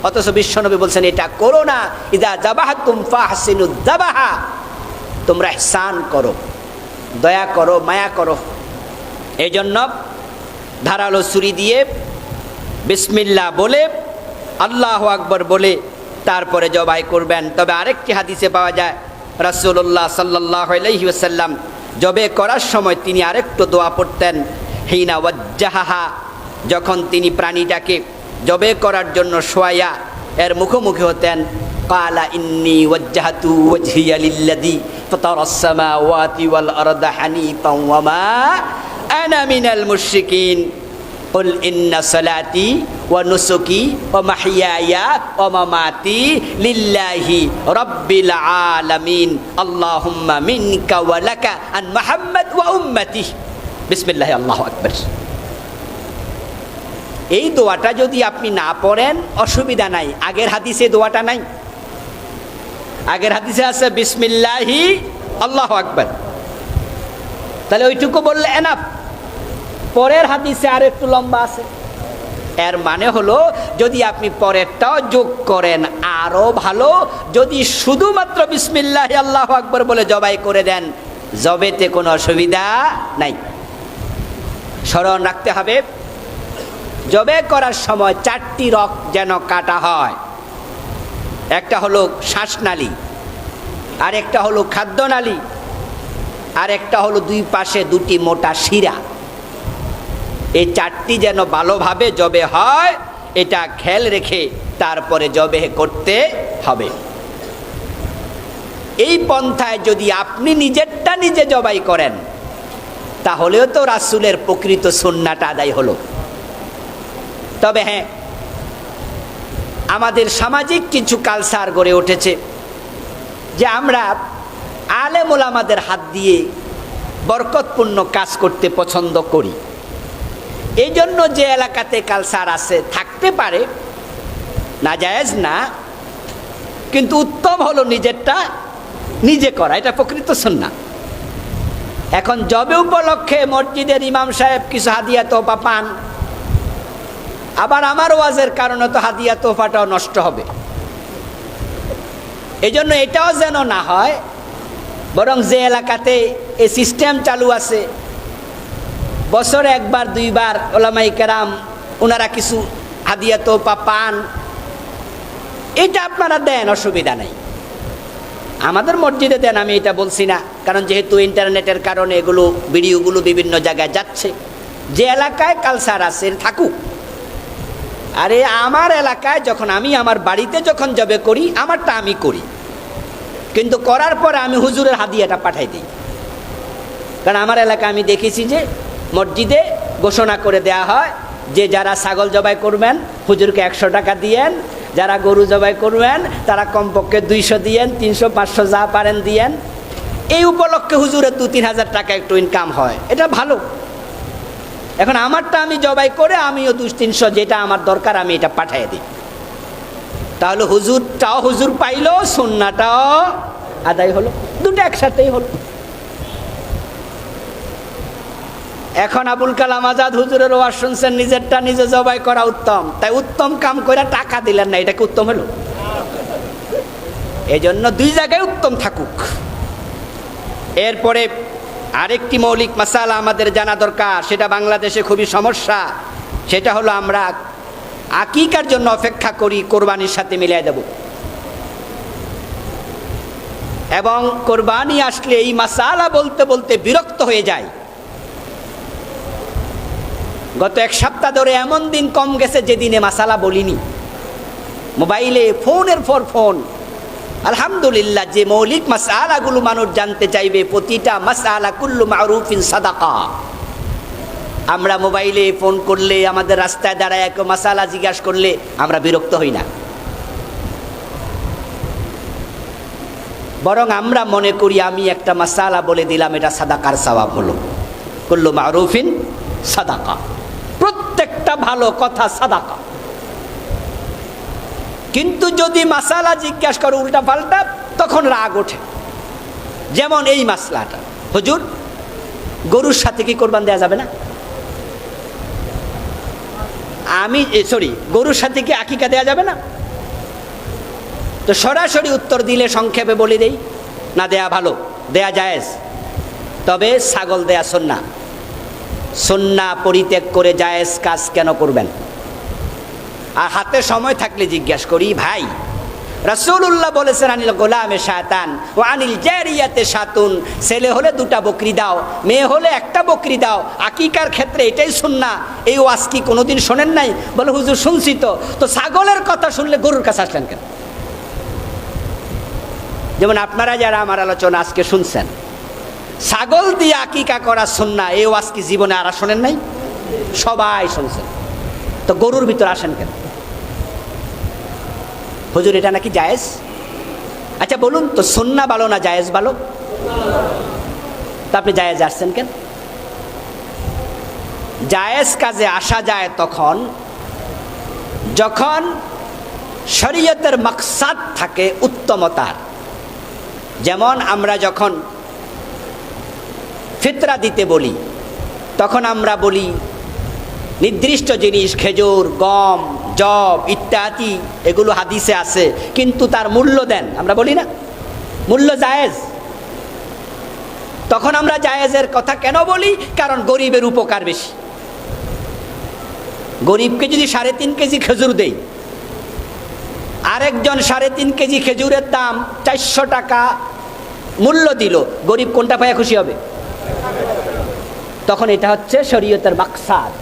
অথচ বিশ্বনবী বলছেন এটা করো না, ইযা যাবাহতুম ফাহসিনুজ যাবাহা, তোমরা ইহসান করো, দয়া করো, মায়া করো। এই জন্য ধারালো ছুরি দিয়ে বিসমিল্লাহ বলে আল্লাহু আকবার বলে তারপরে জবাই করবেন। তবে আরেকটি হাদিসে পাওয়া যায় রাসূলুল্লাহ সাল্লাল্লাহু আলাইহি ওয়াসাল্লাম জবে করার সময় তিনি আরেকটু দোয়া পড়তেন, হিনা ওয়াজ্জাহা, যখন তিনি প্রাণীটাকে জবে করার জন্য শোয়াইয়া এর মুখোমুখি হতেন, ক্বালা ইন্নী ওয়াজ্জাহতু ওয়াজহিয়া লিল্লাযী ফাতারাস সামাওয়াতি ওয়াল আরদা হানিফান ওয়া মা আনা মিনাল মুশরিকিন, কুল ইন্না সালাতি ওয়া নুসুকি ওয়া মাহইয়ায়া ওয়া মামাতি লিল্লাহি রাব্বিল আলামিন, আল্লাহুম্মা মিনকা ওয়া লাকা আন মুহাম্মদ ওয়া উম্মতি, বিসমিল্লাহ, আল্লাহু আকবার। এই দোয়াটা যদি আপনি না পড়েন অসুবিধা নাই। আগের হাদিসে দোয়াটা নাই, আগের হাদিসে আছে বিসমিল্লাহি আল্লাহু আকবার, তাহলে ওইটুকু বললে এনাফ। পরের হাদিসে আর একটু লম্বা আছে, এর মানে হলো যদি আপনি পরেরটাও যোগ করেন আরো ভালো, যদি শুধুমাত্র বিসমিল্লাহি আল্লাহু আকবার বলে জবাই করে দেন জবেতে কোনো অসুবিধা নাই। স্মরণ রাখতে হবে জবে করার সময় 4টি রগ যেন কাটা হয়। একটা হলো শ্বাসনালী, আর একটা হলো খাদ্যনালী, আর একটা হলো 2 পাশে 2টি মোটা শিরা। এই 4টি যেন ভালোভাবে জবে হয়, এটা খেয়াল রেখে তারপরে জবে করতে হবে। এই পন্থায় যদি আপনি নিজেরটা নিজে জবাই করেন তাহলেও তো রাসূলের প্রকৃত সুন্নাহটা আদায় হলো। তবে হ্যাঁ, আমাদের সামাজিক কিছু কালচার গড়ে উঠেছে যে আমরা আলেম ওলামাদের হাত দিয়ে বরকতপূর্ণ কাজ করতে পছন্দ করি। এই জন্য যে এলাকাতে কালচার আছে থাকতে পারে, নাজায়েজ না, কিন্তু উত্তম হলো নিজেরটা নিজে করা, এটা প্রকৃত সুন্নাহ। এখন জবে উপলক্ষে মসজিদের ইমাম সাহেব কিছু হাদিয়া তোফা পান, আবার আমার ওয়াজের কারণে তো হাদিয়া তোফাটাও নষ্ট হবে। এই জন্য এটাও যেন না হয়, বরং যে এলাকাতে এই সিস্টেম চালু আছে বছরে 1-2 ওলামায়ে কেরাম ওনারা কিছু হাদিয়া তোফা পান, এটা আপনারা দেন, অসুবিধা নাই। আমাদের মসজিদে দেন, আমি এটা বলছি না, কারণ যেহেতু ইন্টারনেটের কারণে এগুলো ভিডিওগুলো বিভিন্ন জায়গায় যাচ্ছে। যে এলাকায় কালচার আছে থাকুক। আরে আমার এলাকায় যখন আমি আমার বাড়িতে যখন জবে করি আমারটা আমি করি, কিন্তু করার পরে আমি হুজুরের হাদিয়াটা পাঠাই দিই। কারণ আমার এলাকায় আমি দেখেছি যে মসজিদে ঘোষণা করে দেয়া হয় যে যারা ছাগল জবাই করবেন হুজুরকে 100 টাকা দিয়েন, যারা গরু জবাই করবেন তারা কমপক্ষে 200 দিয়েন, 300 500 যা পারেন দিয়েন। এই উপলক্ষে হুজুরের 2-3 হাজার টাকা একটু ইনকাম হয়, এটা ভালো। এখন আমারটা আমি জবাই করে আমিও 200-300 যেটা আমার দরকার আমি এটা পাঠিয়ে দিই, তাহলে হুজুরটাও হুজুর পাইলো, সুন্নাটাও আদায় হলো, দুটো একসাথেই হলো। এখন আবুল কালাম আজাদ হুজুরের ওয়াজ শুনছেন, নিজেরটা নিজে জবাই করা উত্তম, তাই উত্তম কাম করে টাকা দিলেন না, এটা কি উত্তম হলো? এই জন্য 2 জায়গায় উত্তম থাকুক। এরপরে আরেকটি মৌলিক মাসালা আমাদের জানা দরকার, সেটা বাংলাদেশে খুবই সমস্যা। সেটা হলো আমরা আকিকার জন্য অপেক্ষা করি কোরবানির সাথে মিলিয়ে দেব, এবং কোরবানি আসলে এই মাসালা বলতে বলতে বিরক্ত হয়ে যায়। গত 1 সপ্তাহ ধরে এমন দিন কম গেছে যেদিনে মাসালা বলিনি। মোবাইলে ফোনের পর ফোন, আলহামদুলিল্লাহ, যে মৌলিক মাসালাগুলো মানুষ জানতে চাইবে, প্রতিটা মাসালা কুল্লু মারুফিন সাদাকা। আমরা মোবাইলে ফোন করলে, আমাদের রাস্তায় দাঁড়ায় এক মাসালা জিজ্ঞাসা করলে আমরা বিরক্ত হই না, বরং আমরা মনে করি আমি একটা মাসালা বলে দিলাম, এটা সাদাকার সওয়াব হলো। কুল্লু মারুফিন সাদাকা, প্রত্যেকটা ভালো কথা সাদাকা। কিন্তু যদি মাসালা জিজ্ঞাসা করো উল্টা পাল্টা, তখন রাগ ওঠে। যেমন এই মাসলাটা, হুজুর গরুর সাথে কি কোরবান দেওয়া যাবে না? গরুর সাথে কি আকিকা দেওয়া যাবে না? তো সরাসরি উত্তর দিলে সংক্ষেপে বলে দেই, না দেয়া ভালো, দেয়া জায়েজ, তবে ছাগল দেয়া সুন্নাহ। সুন্নাহ পরিত্যাগ করে জায়েজ কাজ কেন করবেন? আর হাতে সময় থাকলে জিজ্ঞাসা করি, ভাই রাসূলুল্লাহ বলেছেন আনিল গোলামে শাতান ও আনিল জারিয়াতে শাতুন, ছেলে হলে 2টা বকরি দাও, মেয়ে হলে 1টা বকরি দাও, আকিকার ক্ষেত্রে এটাই সুন্নাহ। এই ওয়াজ কি কোনোদিন শোনেন নাই? বলে হুজুর শুনছি। তো ছাগলের কথা শুনলে গরুর কাছে আসলেন কেন? যেমন আপনারা যারা আমার আলোচনা আজকে শুনছেন, ছাগল দিয়ে আকিকা করা সুন্নাহ, এই ওয়াজ কি জীবনে আর শোনেন নাই? সবাই শুনছেন, তো গরুর ভিতর আসেন কেন? হুজুর এটা নাকি জায়েজ। আচ্ছা বলুন তো, সুন্নাহ ভালো না জায়েজ ভালো? তা আপনি জায়েজ আসছেন কেন? জায়েজ কাজে আসা যায় তখন যখন শরীয়তের মাকসাদ থাকে উত্তমতার। যেমন আমরা যখন ফিতরা দিতে বলি, তখন আমরা বলি নির্দিষ্ট জিনিস, খেজুর, গম, জব ইত্যাদি, এগুলো হাদিসে আছে, কিন্তু তার মূল্য দেন, আমরা বলি না মূল্য জায়েজ। তখন আমরা জায়েজের কথা কেন বলি? কারণ গরিবের উপকার বেশি। গরিবকে যদি 3.5 কেজি খেজুর দেই, আরেকজন 3.5 কেজি খেজুরের দাম 400 টাকা মূল্য দিল, গরিব কোনটা পায় খুশি হবে? তখন এটা হচ্ছে শরীয়তের মাকসাদ,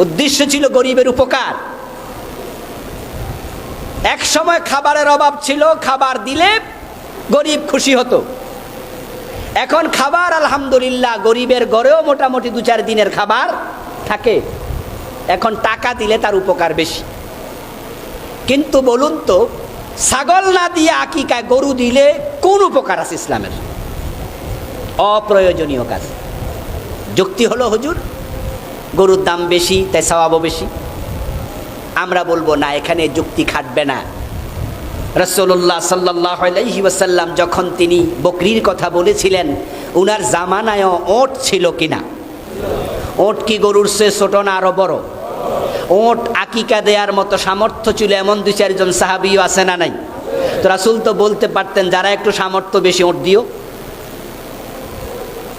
উদ্দেশ্য ছিল গরিবের উপকার। এক সময় খাবারের অভাব ছিল, খাবার দিলে গরিব খুশি হতো। এখন খাবার আলহামদুলিল্লাহ গরিবের ঘরেও মোটামুটি 2-4 দিনের খাবার থাকে, এখন টাকা দিলে তার উপকার বেশি। কিন্তু বলুন তো, ছাগল না দিয়ে আকিকায় গরু দিলে কোন উপকার আছে ইসলামের? অপ্রয়োজনীয় কাজ। যুক্তি হলো হুজুর গরুর দাম বেশি তাই সওয়াবও বেশি। আমরা বলবো না, এখানে যুক্তি খাটবে না। রাসূলুল্লাহ সাল্লাল্লাহু আলাইহি ওয়াসাল্লাম যখন তিনি বকরির কথা বলেছিলেন, উনার জামানায়ও ওট ছিল কিনা? ওট কি গরুর চেয়ে ছোট না আরো বড়? ওট আকিকা দেওয়ার মতো সামর্থ্য ছিল এমন 2-4 জন সাহাবীও আছে না নাই? তো রাসূল তো বলতে পারতেন যারা একটু সামর্থ্য বেশি ওট দিও।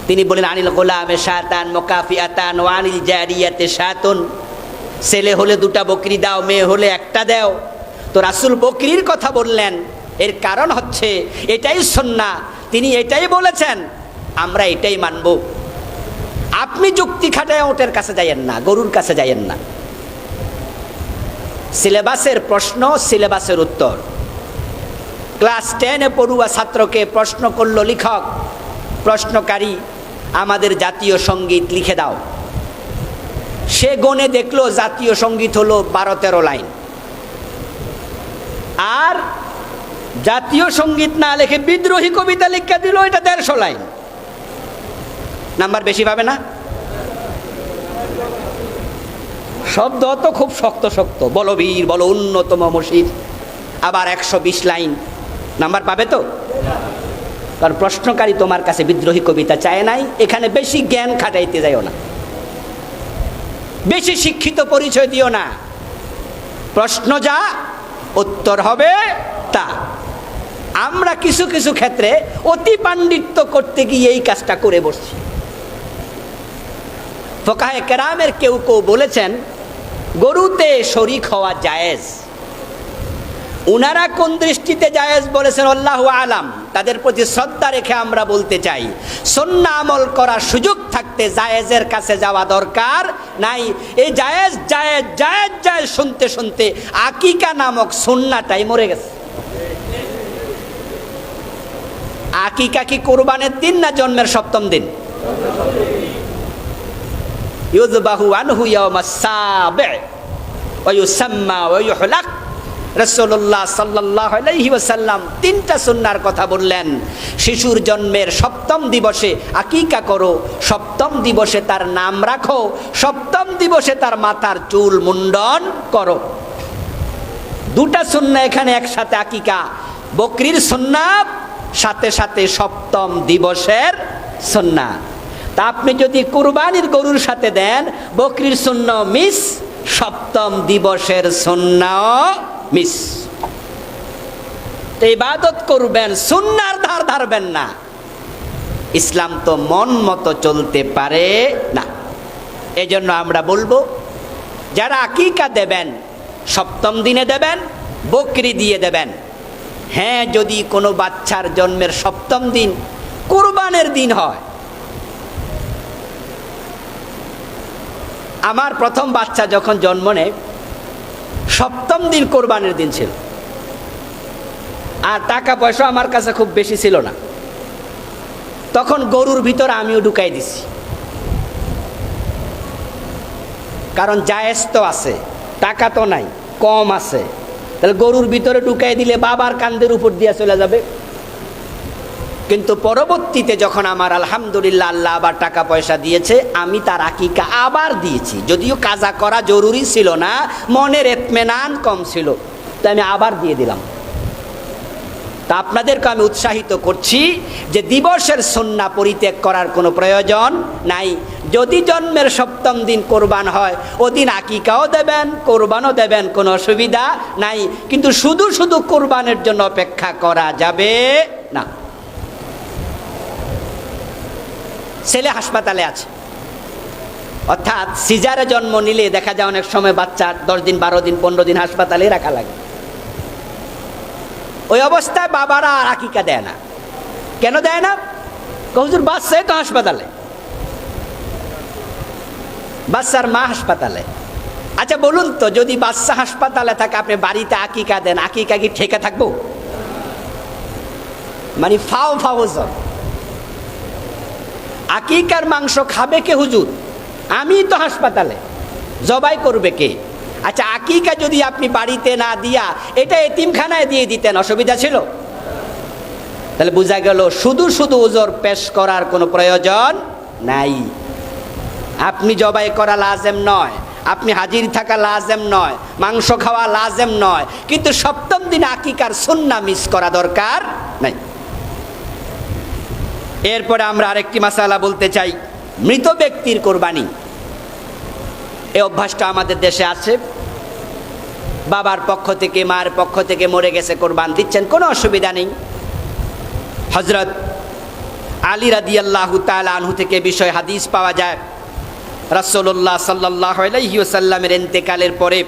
তিনি বলেন আনিল গোলামে শাতান মুকাফিআতান ওয়া আনিল জারিয়াতে শাতুন, ছেলে হলে 2টা বকরি দাও, মেয়ে হলে 1টা দাও। তো রাসূল বকরির কথা বললেন, এর কারণ হচ্ছে এটাই সুন্নাহ, তিনি এটাই বলেছেন, আমরা এটাই মানব। আপনি যুক্তি খাটায় ওটের কাছে যাইয়েন না, গরুর কাছে যাইয়েন না। সিলেবাসের প্রশ্ন, সিলেবাসের উত্তর। ক্লাস 10-এ পড়ুয়া ছাত্রকে প্রশ্ন করলো লিখক, প্রশ্নকারী আমাদের জাতীয় সঙ্গীত লিখে দাও। সে গণে দেখলো জাতীয় সঙ্গীত হলো 12-13 লাইন, আর জাতীয় সঙ্গীত না লিখে বিদ্রোহী কবিতা লিখে দিল, এটা 150 লাইন। নাম্বার বেশি পাবে না? শব্দ তো খুব শক্ত শক্ত, বলো বীর বলো উন্নতম মশির, আবার 120 লাইন, নাম্বার পাবে তো? কারণ প্রশ্নকারী তোমার কাছে বিদ্রোহী কবিতা চায় নাই। এখানে বেশি জ্ঞান খাটাইতে যাইও না, বেশি শিক্ষিত পরিচয় দিও না। প্রশ্ন যা, উত্তর হবে তা। আমরা কিছু কিছু ক্ষেত্রে অতি পাণ্ডিত্য করতে গিয়ে এই কাজটা করে বসছি। ফুকাহে কেরামের কেউ কেউ বলেছেন গরুতে শরীক হওয়া জায়েজ। উনারা কোন দৃষ্টিতে জায়েজ বলেছেন আল্লাহু আলাম, তাদের প্রতি শ্রদ্ধা রেখে আমরা বলতে চাই, সুন্নাহ আমল করার সুযোগ থাকতে জায়েজের কাছে যাওয়া দরকার নাই। এই জায়েজ জায়েজ জায়েজ জায়েজ শুনতে শুনতে আকিকা নামক সুন্নাহটাই মরে গেছে। আকিকা কি কুরবানের দিন না জন্মের 7ম দিন? ইউযবাহু আনহু ইয়াওমাস সাবি ওয়া ইউসাম্মা ওয়া ইউহলাক। রাসূলুল্লাহ সাল্লাল্লাহু আলাইহি ওয়াসাল্লাম 3টা সুন্নাহর কথা বললেন। শিশুর জন্মের 7ম দিবসে আকিকা করো, 7ম দিবসে তার নাম রাখো, 7ম দিবসে তার মাথার চুল মুন্ডন করো। 2টা সুন্নাহ এখানে একসাথে, আকিকা বকরির সুন্নাহ সাথে সাথে 7ম দিবসের সুন্নাহ। তা আপনি যদি কুরবানির গরুর সাথে দেন, বকরির সুন্নাহ মিস, 7ম দিবসের সুন্নাহ মিস। তো ইবাদত করবেন, সুন্নাহর ধার ধারবেন না। ইসলাম তো মন মতো চলতে পারে না। এজন্য আমরা বলবো যারা আকিকা দেবেন 7ম দিনে দেবেন, বকরি দিয়ে দেবেন। হ্যাঁ, যদি কোনো বাচ্চার জন্মের 7ম দিন কুরবানের দিন হয়। আমার প্রথম বাচ্চা যখন জন্ম নেয় 7ম দিন কোরবানির দিন ছিল, আর টাকা পয়সা আমার কাছে খুব বেশি ছিল না। তখন গরুর ভিতর আমিও ঢুকাই দিছি, কারণ জায়েজ তো আছে, টাকা তো নাই, কম আছে। তাহলে গরুর ভিতরে ঢুকাই দিলে বাবার কান্দের উপর দিয়ে চলে যাবে। কিন্তু পরবর্তীতে যখন আমার আলহামদুলিল্লাহ আল্লাহ আবার টাকা পয়সা দিয়েছে, আমি তার আকিকা আবার দিয়েছি। যদিও কাজা করা জরুরি ছিল না, মনের ইতমিনান কম ছিল, তাই আমি আবার দিয়ে দিলাম। তা আপনাদেরকে আমি উৎসাহিত করছি যে দিবসের সুন্নাহ পরিত্যাগ করার কোনো প্রয়োজন নাই। যদি জন্মের 7ম দিন কোরবান হয়, ওদিন আকিকাও দেবেন, কোরবানও দেবেন, কোনো অসুবিধা নাই। কিন্তু শুধু শুধু কোরবানের জন্য অপেক্ষা করা যাবে না। ছেলে হাসপাতালে আছে, অর্থাৎ সিজারে জন্ম নিলে দেখা যায় অনেক সময় বাচ্চা 10 দিন 12 দিন 15 দিন হাসপাতালে রাখা লাগে। ওই অবস্থায় বাবারা আর আকিকা দেয় না। কেন দেয় না? হুজুর বাচ্চাই তো হাসপাতালে, বাচ্চার মা হাসপাতালে। আচ্ছা বলুন তো, যদি বাচ্চা হাসপাতালে থাকে আপনি বাড়িতে আকিকা দেন, আকিকা কি ঠেকে থাকবো? মানে ফাও ফাও জন। আকিকার মাংস খাবে কে হুজুর? আমি তো হাসপাতালে, জবাই করবে কে? আচ্ছা, আকিকা যদি আপনি বাড়িতে না দিয়া এটা এতিমখানায় দিয়ে দিতেন, অসুবিধা ছিল? তাহলে বোঝা গেল শুধু শুধু ওজর পেশ করার কোনো প্রয়োজন নাই। আপনি জবাই করা লাজেম নয়, আপনি হাজির থাকা লাজেম নয়, মাংস খাওয়া লাজেম নয়, কিন্তু 7ম দিন আকিকার সুন্নাহ মিস করা দরকার নাই। এরপরে আমরা আরেকটি মাসালা বলতে চাই, মৃত ব্যক্তির কোরবানি। এই অভ্যাসটা আমাদের দেশে আছে। বাবার পক্ষ থেকে মার পক্ষ থেকে মরে গেছে, কোরবান দিচ্ছেন, কোনো অসুবিধা নেই। হযরত আলী রাদিয়াল্লাহু তাআলা আনহু থেকে বিষয় হাদিস পাওয়া যায়। রাসূলুল্লাহ সাল্লাল্লাহু আলাইহি ওয়াসাল্লামের ইন্তেকালের পরে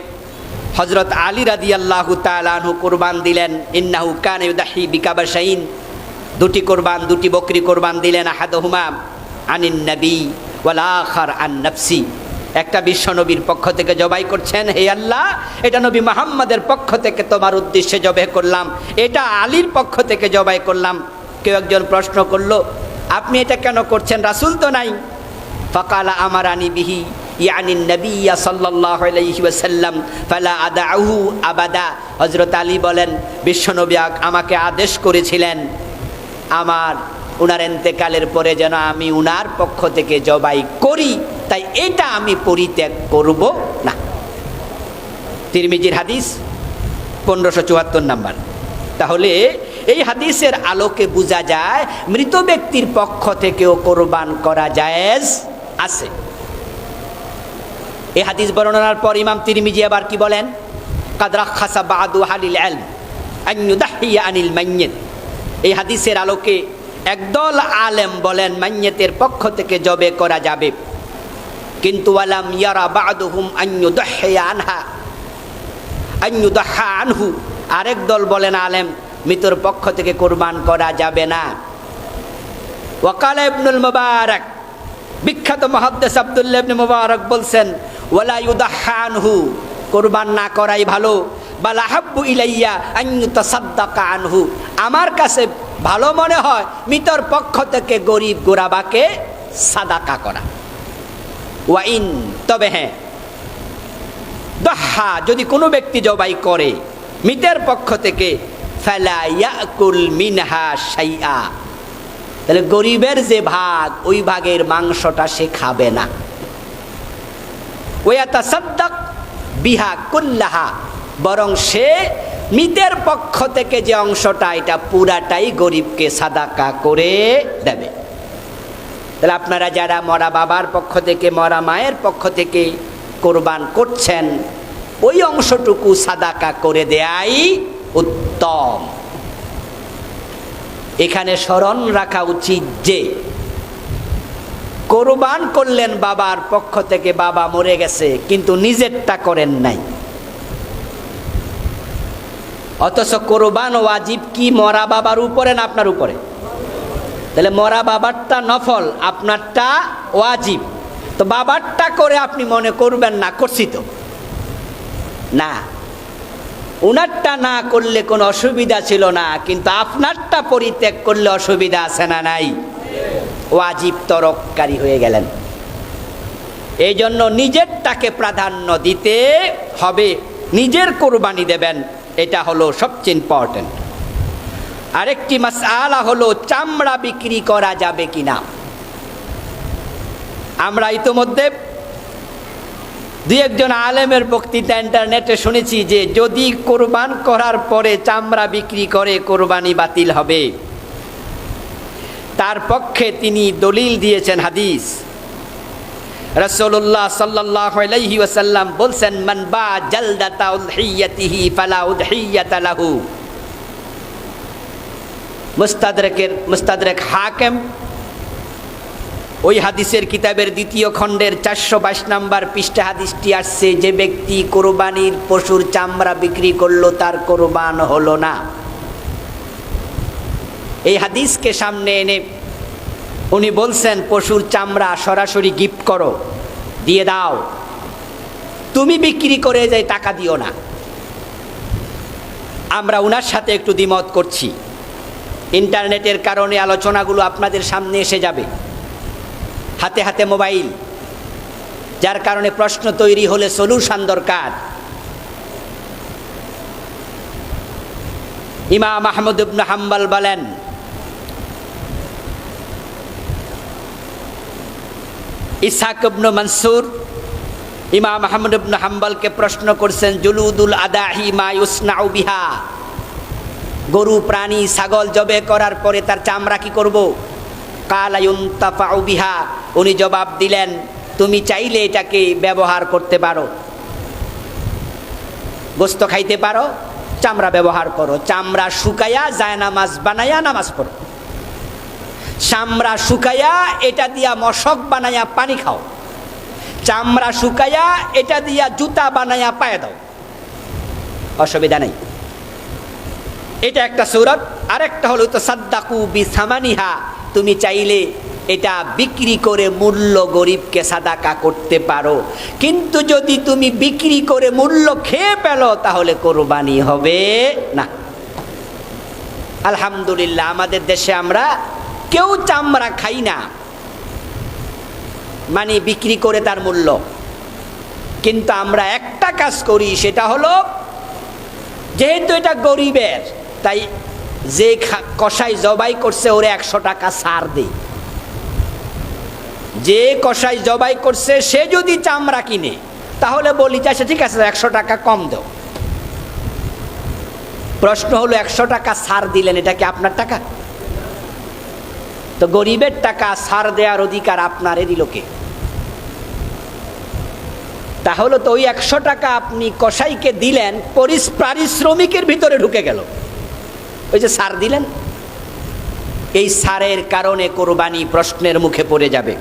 হযরত আলী রাদিয়াল্লাহু তাআলা আনহু কোরবান দিলেন। ইন্নাহু কানা ইউদাহি বিকাবাশাইন, 2টি কোরবান, 2টি বকরি কোরবান দিলেন। আহাদুহুমা আনিন নবী ওয়াল আখার আন নাফসি। একটা বিশ্ব নবীর পক্ষ থেকে জবাই করছেন, হে আল্লাহ এটা নবী মুহাম্মাদের পক্ষ থেকে তোমার উদ্দেশ্যে জবাই করলাম, এটা আলীর পক্ষ থেকে জবাই করলাম। কেউ একজন প্রশ্ন করলো, আপনি এটা কেন করছেন? রাসূল তো নাই। ফাকালা আমারানি বিহি ইয়ানি নবী সাল্লাল্লাহু আলাইহি ওয়াসাল্লাম ফালা আদাউহু আবাদা। হযরত আলী বলেন, বিশ্বনবী আমাকে আদেশ করেছিলেন আমার উনার ইন্তেকালের পরে যেন আমি উনার পক্ষ থেকে জবাই করি, তাই এটা আমি পরিত্যাগ করব না। তিরমিজির হাদিস 1574 নাম্বার। তাহলে এই হাদিসের আলোকে বোঝা যায় মৃত ব্যক্তির পক্ষ থেকেও কোরবান করা জায়েজ আছে। এই হাদিস বর্ণনার পর ইমাম তিরমিজি আবার কি বলেন? কাদ রাখাসা বাদু আহলিল ইলম আন ইউদাহিয়া আনিল মাইয়্যিত। এই হাদিসের আলোকে একদল আলেম বলেন মাইয়্যিতের পক্ষ থেকে জবে করা যাবে, কিন্তু ওয়ালাম ইয়ারা বাদুহুম আন ইউদাহিয়া আনহু। আরেক দল বলেন আলেম মৃতর পক্ষ থেকে কোরবান করা যাবে না। ওয়াকালা ইবনুল মুবারক, বিখ্যাত মুহাদ্দিস আব্দুল্লাহ ইবনে মুবারক বলছেন, ওয়ালা ইউদাহা আনহু, কোরবান না করাই ভালো। বাল আহাব্বু ইলাইয়া আন ইউতাসাদ্দাকা আনহু, আমার কাছে ভালো মনে হয় মৃতর পক্ষ থেকে গরিব গোরাবাকে সাদাকা করা। ওয়াইন, তবে হ্যাঁ, দহা, যদি কোনো ব্যক্তি জবাই করে মৃতের পক্ষ থেকে, ফালা ইয়াকুল মিনহা শাইআ, তাহলে গরিবের যে ভাগ ওই ভাগের মাংসটা সে খাবে না। ওয়াতাসাদ্দাক বিহা কুল্লাহা, বরং সে মৃতের পক্ষ থেকে যে অংশটা এটা পুরাটাই গরিবকে সাদাকা করে দেবে। তাহলে আপনারা যারা মরা বাবার পক্ষ থেকে মরা মায়ের পক্ষ থেকে কোরবান করছেন ওই অংশটুকু সাদাকা করে দেয়াই উত্তম। এখানে স্মরণ রাখা উচিত যে কোরবান করলেন বাবার পক্ষ থেকে, বাবা মরে গেছে কিন্তু নিজেরটা করেন নাই, অথচ কোরবান ওয়াজিব কি মরা বাবার উপরে না আপনার উপরে? তাহলে মরা বাবারটা নফল, আপনারটা ওয়াজিব। তো বাবারটা করে আপনি মনে করবেন না করছি তো না, উনারটা না করলে কোনো অসুবিধা ছিল না, কিন্তু আপনারটা পরিত্যাগ করলে অসুবিধা আছে না নাই? ওয়াজিব তরককারী হয়ে গেলেন। এই জন্য নিজেরটাকে প্রাধান্য দিতে হবে, নিজের কোরবানি দেবেন, এটা হলো সবচেয়ে ইম্পর্টেন্ট। আরেকটি মাসআলা হলো চামড়া বিক্রি করা যাবে কিনা। আমরা ইতোমধ্যে দুই একজন আলেমের বক্তৃতা ইন্টারনেটে শুনেছি যে যদি কোরবান করার পরে চামড়া বিক্রি করে কোরবানি বাতিল হবে। তার পক্ষে তিনি দলিল দিয়েছেন হাদিস। রাসূলুল্লাহ সাল্লাল্লাহু আলাইহি ওয়াসাল্লাম বলছেন, মান বা জালদাতা উযহিয়াতিহি ফালা উযহিয়াতা লাহু। মুস্তাদরাক হাকিম ওই হাদিসের কিতাবের 2য় খণ্ডের 422 নম্বর পৃষ্ঠা হাদিসটি আসছে, যে ব্যক্তি কোরবানির পশুর চামড়া বিক্রি করলো তার কোরবান হলো না। এই হাদিসকে সামনে এনে উনি বলছেন পশুর চামড়া সরাসরি গিফট করো, দিয়ে দাও, তুমি বিক্রি করে যাই টাকা দিও না। আমরা উনার সাথে একটু দ্বিমত করছি। ইন্টারনেটের কারণে আলোচনাগুলো আপনাদের সামনে এসে যাবে, হাতে হাতে মোবাইল, যার কারণে প্রশ্ন তৈরি হলে সলিউশন দরকার। ইমাম আহমদ ইবনে হাম্বল বলেন, ইসহাক ইবনে মনসুর ইমাম আহমদ ইবনে হাম্বলকে প্রশ্ন করছেন, জুলুদুল আদাহি মা ইউসনাউ বিহা, গরু প্রাণী ছাগল জবে করার পরে তার চামড়া কি করব? কালা ইউনতাফাউ বিহা, উনি জবাব দিলেন তুমি চাইলে এটাকে ব্যবহার করতে পারো, গোশত খাইতে পারো, চামড়া ব্যবহার করো। চামড়া শুকায়া জায়নামাজ বানায়া নামাজ পড়ো, চামড়া শুকায়া এটা দিয়া মশক বানায়া পানি খাও, চামড়া শুকায়া এটা দিয়া জুতা বানায়া পায়ে দাও, অসুবিধা নেই। এটা একটা সূরত। আরেকটা হলো তো সাদ্দাকু বিসামানিহা, তুমি চাইলে এটা বিক্রি করে মূল্য গরিবকে সাদাকা করতে পারো, কিন্তু যদি তুমি বিক্রি করে মূল্য খেয়ে পেলো তাহলে কোরবানি হবে না। আলহামদুলিল্লাহ আমাদের দেশে আমরা কেউ চামড়া খাই না, মানে বিক্রি করে তার মূল্য। কিন্তু আমরা একটা কাজ করি, সেটা হলো যেহেতু এটা গরিবের, তাই যে কসাই জবাই করছে ওরে 100 টাকা ছাড় দেই। যে কসাই জবাই করছে সে যদি চামড়া কিনে তাহলে বলি যে আচ্ছা ঠিক আছে 100 টাকা কম দাও। প্রশ্ন হলো 100 টাকা ছাড় দিলেন, এটা কি আপনার টাকা? তো গরিবের টাকা ছাড় দেওয়ার অধিকার আপনারে দিল কে? তাহলে তো ওই 100 টাকা আপনি কসাইকে দিলেন, পারিশ্রমিকের ভিতরে ঢুকে গেল, ওই যে ছাড় দিলেন। এই ছাড়ের কারণে কোরবানি প্রশ্নের মুখে পড়ে যাবে।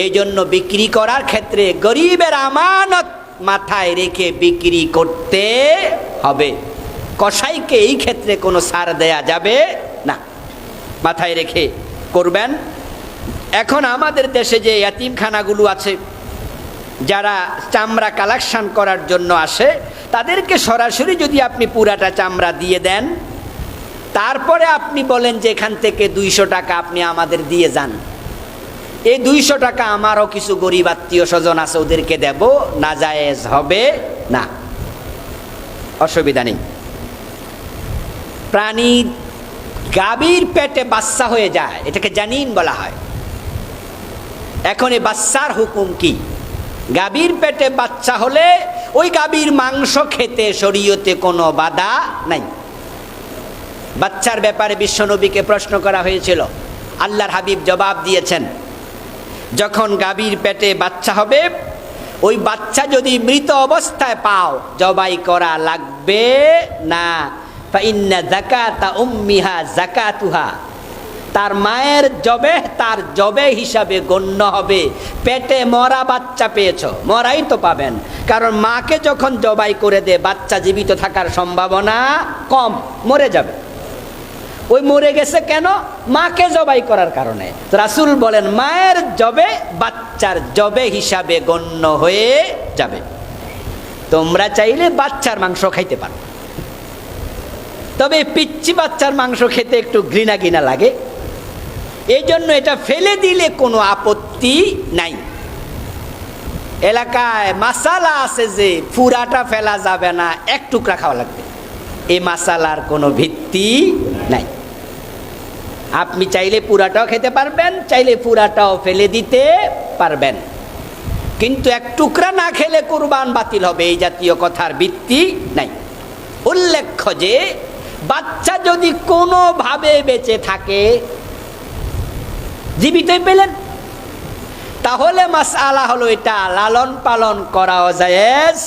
এই জন্য বিক্রি করার ক্ষেত্রে গরিবের আমানত মাথায় রেখে বিক্রি করতে হবে। কসাইকে এই ক্ষেত্রে কোনো ছাড় দেয়া যাবে না, মাথায় রেখে করবেন। এখন আমাদের দেশে যে ইয়াতিমখানাগুলো আছে, যারা চামড়া কালেকশন করার জন্য আসে, তাদেরকে সরাসরি যদি আপনি পুরাটা চামড়া দিয়ে দেন, তারপরে আপনি বলেন যে এখান থেকে 200 টাকা আপনি আমাদের দিয়ে যান, এই 200 টাকা আমারও কিছু গরিব আত্মীয় স্বজন আছে ওদেরকে দেব, নাজায়েজ হবে না, অসুবিধা নেই। প্রাণী গাভীর পেটে বাচ্চা হয়ে যায়, এটাকে জানিন বলা হয়। এখন এই বাচ্চার হুকুম কি? গাভীর পেটে বাচ্চা হলে ওই গাভীর মাংস খেতে শরীয়তে কোনো বাধা নাই। বাচ্চার ব্যাপারে বিশ্বনবীকে প্রশ্ন করা হয়েছিল, আল্লাহর হাবিব জবাব দিয়েছেন, যখন গাভীর পেটে বাচ্চা হবে, ওই বাচ্চা যদি মৃত অবস্থায় পাও জবাই করা লাগবে না। ফাইন্না যাকাতা উম্মিহা যাকাতুহা, তার মায়ের জবে তার জবে হিসাবে গণ্য হবে। পেটে মরা বাচ্চা পেয়েছো, মরাই তো পাবেন, কারণ মাকে যখন জবাই করে দে বাচ্চা জীবিত থাকার সম্ভাবনা কম, মরে যাবে। ওই মরে গেছে কেন? মাকে জবাই করার কারণে। রাসূল বলেন মায়ের জবে বাচ্চার জবে হিসাবে গণ্য হয়ে যাবে। তোমরা চাইলে বাচ্চার মাংস খাইতে পারো, তবে পিচ্চি বাচ্চার মাংস খেতে একটু ঘৃণা ঘৃণা লাগে, এই জন্য এটা ফেলে দিলে কোনো আপত্তি নাই। এলাকায় মাসালা আছে যে পুরাটা ফেলা যাবে না, এক টুকরা খাওয়া লাগবে, এই মাসালার কোনো ভিত্তি নাই। আপনি চাইলে পুরাটাও খেতে পারবেন, চাইলে পুরাটাও ফেলে দিতে পারবেন, কিন্তু এক টুকরা না খেলে কুরবান বাতিল হবে, এই জাতীয় কথার ভিত্তি নাই। উল্লেখ্য যে বাচ্চা যদি কোনোভাবে বেঁচে থাকে, জীবিতই পেলেন, তাহলে মাসআলা হলো এটা লালন পালন করাও জায়েজ,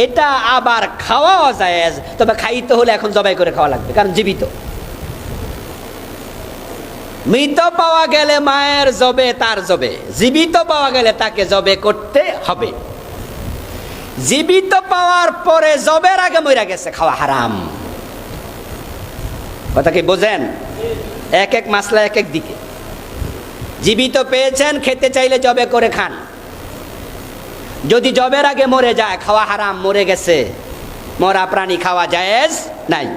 এটা আবার খাওয়াও জায়েজ। তবে খাইতে হলে এখন জবাই করে খাওয়া লাগবে, কারণ জীবিত। মৃত পাওয়া গেলে মায়ের জবে তার জবে, জীবিত পাওয়া গেলে তাকে জবে করতে হবে। জীবিত পাওয়ার পরে জবের আগে মরে গেছে, খাওয়া হারাম। কথা কি বোঝেন? এক এক মাসলা এক এক দিকে। জীবিত পেয়েছেন, খেতে চাইলে জবে করে খান। যদি জবের আগে মরে যায় খাওয়া হারাম, মরে গেছে, মরা প্রাণী খাওয়া জায়েজ নাই।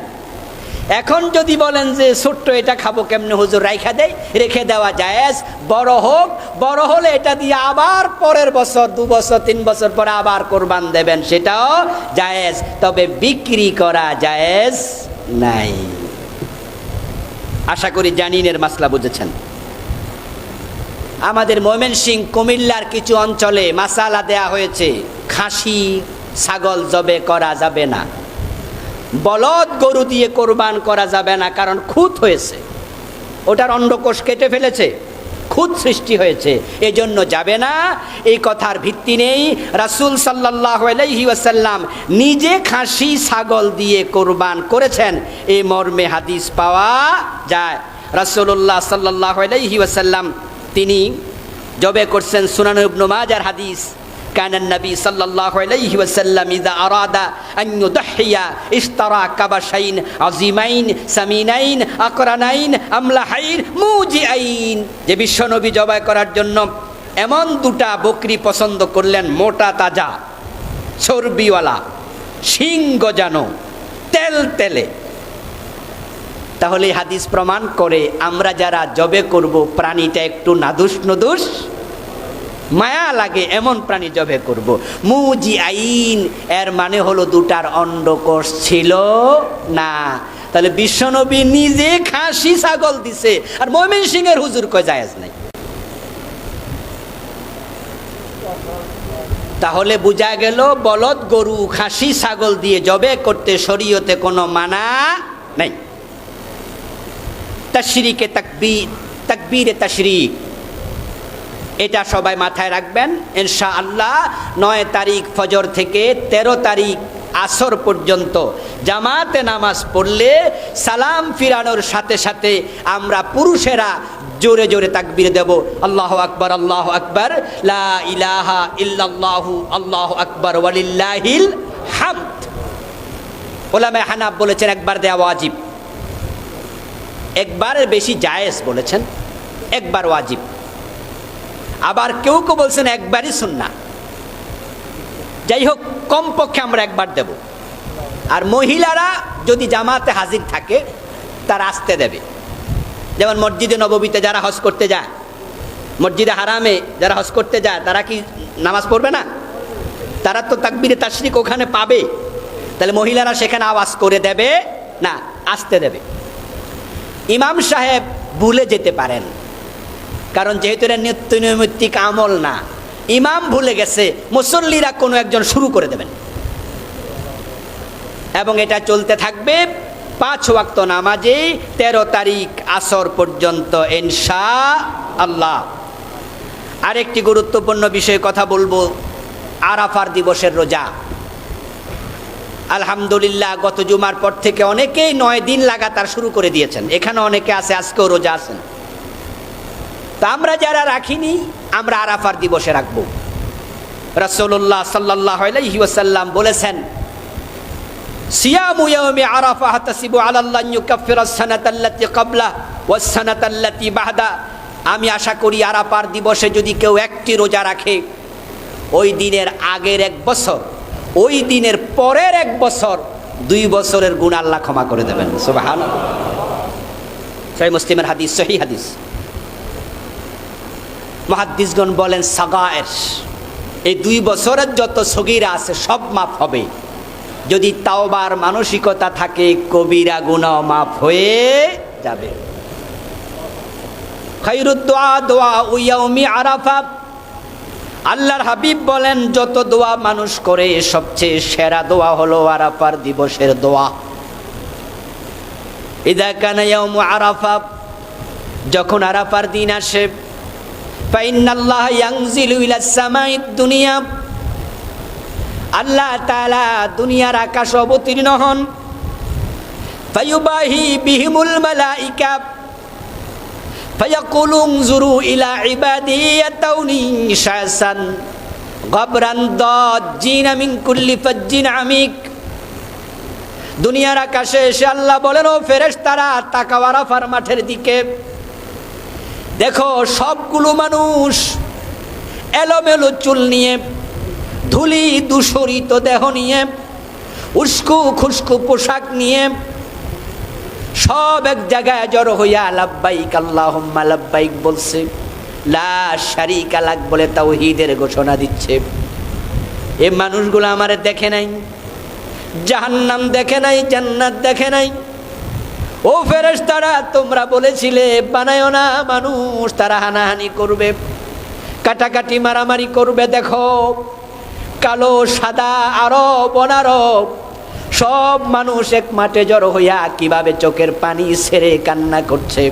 এখন যদি বলেন যে ছোট্ট এটা খাবো কেমনে হুজুর, রাইখা দেয়, রেখে দেওয়া জায়েজ। বড় হোক, বড় হলে এটা দিয়ে আবার পরের বছর 2 বছর 3 বছর পরে আবার কোরবান দেবেন, সেটাও জায়েজ, তবে বিক্রি করা জায়েজ নাই। আশা করি জানিনের মাসলা বুঝেছেন। আমাদের ময়মনসিংহ, কুমিল্লার কিছু অঞ্চলে মাসালা দেয়া হয়েছে, খাসি ছাগল জবে করা যাবে না, বলদ গরু দিয়ে কোরবান করা যাবে না, কারণ খুঁত হয়েছে, ওটার অন্ডকোষ কেটে ফেলেছে, খুঁত সৃষ্টি হয়েছে, এজন্য যাবে না। এই কথার ভিত্তি নেই। রাসূল সাল্লাল্লাহু আলাইহি ওয়াসাল্লাম নিজে খাসি ছাগল দিয়ে কোরবান করেছেন, এই মর্মে হাদিস পাওয়া যায়। রাসূলুল্লাহ সাল্লাল্লাহু আলাইহি ওয়াসাল্লাম তিনি জবে করছেন, সুনান ইবনে মাজার হাদিস, কানান নবী সাল্লাল্লাহু আলাইহি ওয়াসাল্লাম ইযা আরাদা আন ইউদহিয়া ইশতারা কাবাশাইন আযীমাইন সামিনাইন আকরানাইন আমলাহাইন মুজিআইন। যে বিশ্বনবী জবাই করার জন্য এমন 2টা বকরি পছন্দ করলেন, মোটা তাজা, চর্বিওয়ালা, শিং গজানো, তেল তেলে। তাহলে হাদিস প্রমাণ করে আমরা যারা জবে করব প্রাণীটা একটু নাদুস নদুস মায়া লাগে এমন প্রাণী জবে করব। মুজি আইন এর মানে হলো দুটার অন্ডকোষ ছিল না। তাহলে বিশ্বনবী নিজে খাসি ছাগল দিছে আর ময়মনসিংহের হুজুর কয় জায়েজ নাই। তাহলে বোঝা গেল বলদ গরু খাসি ছাগল দিয়ে জবে করতে শরীয়তে কোনো মানা নাই। তাশরিকে তাকবীর, তাকবীরে তাশরিক, এটা সবাই মাথায় রাখবেন ইনশাআল্লাহ। 9 তারিখ ফজর থেকে 13 তারিখ আসর পর্যন্ত জামাতে নামাজ পড়লে সালাম ফিরানোর সাথে সাথে আমরা পুরুষেরা জোরে জোরে তাকবীর দেব, আল্লাহু আকবার, আল্লাহু আকবার, লা ইলাহা ইল্লাল্লাহু, আল্লাহু আকবার, ওয়ালিল্লাহিল হামদ। উলামায়ে হানাফ বলেছেন একবার দেওয়া ওয়াজিব, একবারের বেশি জায়েজ বলেছেন, একবার ওয়াজিব। আবার কেউ কেউ বলছেন একবারই সুন্নাহ। যাই হোক, কমপক্ষে আমরা একবার দেব। আর মহিলারা যদি জামাতে হাজির থাকে তারা আসতে দেবে। যেমন মসজিদে নববীতে যারা হজ করতে যায়, মসজিদে হারামে যারা হজ করতে যায়, তারা কি নামাজ পড়বে না? তারা তো তাকবীরে তাশরিক ওখানে পাবে। তাহলে মহিলারা সেখানে আওয়াজ করে দেবে না, আসতে দেবে। ইমাম সাহেব ভুলে যেতে পারেন, কারণ যেহেতু এটা নিত্য নৈমিত্তিক আমল না, ইমাম ভুলে গেছে, মুসল্লিরা কোনো একজন শুরু করে দেবেন এবং এটা চলতে থাকবে 5 ওয়াক্ত নামাজে 13 তারিখ আসর পর্যন্ত ইনশাআল্লাহ। আরেকটি গুরুত্বপূর্ণ বিষয়ে কথা বলবো, আরাফার দিবসের রোজা। আলহামদুলিল্লাহ গত জুমার পর থেকে অনেকেই 9 দিন লাগাতার শুরু করে দিয়েছেন। এখানে অনেকে আছে আজকেও রোজা আছেন। তা আমরা যারা রাখিনি আমরা আরাফার দিবসে রাখবো। রাসূলুল্লাহ সাল্লাল্লাহু আলাইহি ওয়াসাল্লাম বলেছেন, সিয়ামু ইয়াউমি আরাফা হাতাসিবু আলাল্লাহ ইউকাফিরাস সানাতাল্লাতী ক্বাবলা ওয়াস সানাতাল্লাতী বাদা। আমি আশা করি আরাফার দিবসে যদি কেউ একটি রোজা রাখে, ওই দিনের আগের 1 বছর, ওই দিনের পরের 1 বছর, 2 বছরের গুনাহ আল্লাহ ক্ষমা করে দেবেন। সুবহানাল্লাহ। সহিহ মুসলিমের হাদিস, সহিহ হাদিস। মুহাদ্দিসগণ বলেন সাগায়ের, এই 2 বছরের যত সগীরা আছে সব মাফ হবে যদি তাওবার মানসিকতা থাকে, কবিরা গুনাহ মাফ হয়ে যাবে। খায়রুদ দুআ দুআ ইয়াউমি আরাফা। আল্লাহর হাবিব বলেন যত দোয়া মানুষ করে সবচেয়ে সেরা দোয়া হলো আরাফার দিবসের দোয়া। ইযা কানা ইয়াউমু আরাফা, যখন আরাফার দিন আসে, ফাইন্নাল্লাহ ইয়ানজিলু ইলাস সামাইদ দুনিয়া, আল্লাহ তাআলা দুনিয়ার আকাশে অবতীর্ণ হন। ফায়ুবাহি বিহিমুল মালাইকা ফায়াকুলু উনজুরু ইলা ইবাদি ইয়াতাউনি শাসান গাবরান দাজ্জিনা মিন কুল্লি ফাজ্জিন আমিক। দুনিয়ার আকাশে এসে আল্লাহ বলেন, ও ফেরেশতারা তাকাও আরাফার মাঠের দিকে, দেখো সবগুলো মানুষ এলোমেলো চুল নিয়ে, ধুলি দূষরিত দেহ নিয়ে, উস্কো খুস্কো পোশাক নিয়ে সব এক জায়গায় জড়ো হইয়া লাব্বাইক আল্লাহুম্মা লাব্বাইক বলছে, লা শারীকা লাক বলে তাওহীদের ঘোষণা দিচ্ছে। এই মানুষগুলো আমারে দেখে নাই, জাহান্নাম দেখে নাই, জান্নাত দেখে নাই। ও ফেরেশতারা, তোমরা বলেছিলে বানায়ো না মানুষ, তারা হানাহানি করবে, কাটাকাটি মারামারি করবে। দেখো কালো সাদা আরব অনারব সব মানুষ এক মাঠে জড়ো হইয়া কিভাবে চোখের পানি ছেড়ে কান্না করছে।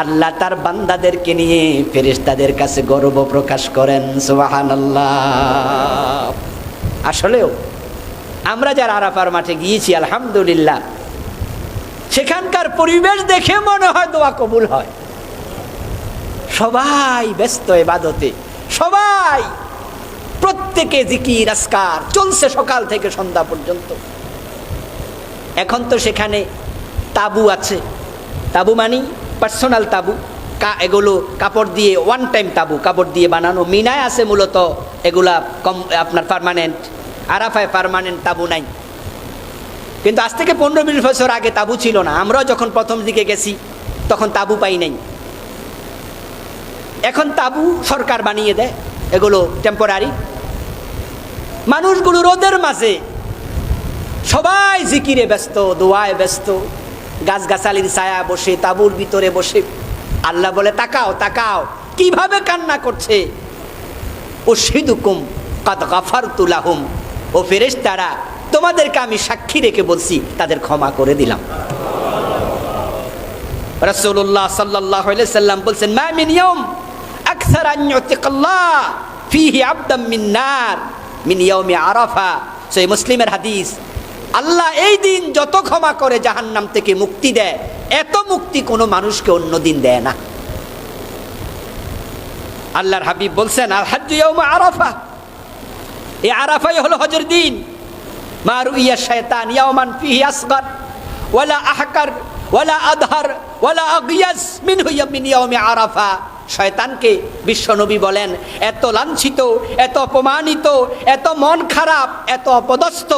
আল্লাহ তার বান্দাদেরকে নিয়ে ফেরেশতাদের কাছে গর্ব প্রকাশ করেন। সুবহানাল্লাহ। আসলেও আমরা যারা আরাফার মাঠে গিয়েছি আলহামদুলিল্লাহ, সেখানকার পরিবেশ দেখে মনে হয় দোয়া কবুল হয়। সবাই ব্যস্ত ইবাদতে, সবাই প্রত্যেকে জিকির আজকার চলছে সকাল থেকে সন্ধ্যা পর্যন্ত। এখন তো সেখানে তাবু আছে, তাবু মানি পার্সোনাল তাবু, এগুলো কাপড় দিয়ে, ওয়ান টাইম তাবু কাপড় দিয়ে বানানো। মিনায় আছে মূলত এগুলা আপনার পার্মানেন্ট, আরাফায় পার্মানেন্ট তাবু নাই। কিন্তু আজ থেকে 15-20 বছর আগে তাঁবু ছিল না। আমরাও যখন প্রথম দিকে গেছি তখন তাঁবু পাই নাই। এখন তাঁবু সরকার বানিয়ে দেয়, এগুলো টেম্পোরারি। মানুষগুলো রোদের মাঝে সবাই জিকিরে ব্যস্ত, দোয়ায় ব্যস্ত, গাছগাছালির ছায়া বসে, তাঁবুর ভিতরে বসে। আল্লাহ বলে তাকাও তাকাও কিভাবে কান্না করছে। ও সিদুকুম কাদ গাফারতু লাহুম, ও ফেরেশতারা তোমাদেরকে আমি সাক্ষী রেখে বলছি তাদের ক্ষমা করে দিলাম। রাসূলুল্লাহ সাল্লাল্লাহু আলাইহি সাল্লাম বলছেন মা মিন ইয়াউম আকসার আন ইউতিকাল্লাহ ফীহি আবদাম মিন নার মিন ইয়াউমি আরাফা। সহিহ মুসলিমের হাদিস। আল্লাহ এই দিন যত ক্ষমা করে জাহান্নাম থেকে মুক্তি দেয়, এত মুক্তি কোনো মানুষকে অন্য দিন দেয় না। আল্লাহর হাবিব বলছেন আল হাজ্জু ইয়াউমা আরাফা, এই আরাফাই হলো হজের দিন। মা রুইয়া শায়তান ইয়াওমান ফীহি আসগার ওয়ালা আহকার ওয়ালা আদহার ওয়ালা আগিয়াস মিনহু মিন ইয়াউমি আরাফা। শয়তানকে বিশ্বনবী বলেন এত লাঞ্ছিত, এত অপমানিত, এত মন খারাপ, এত অপদস্থ,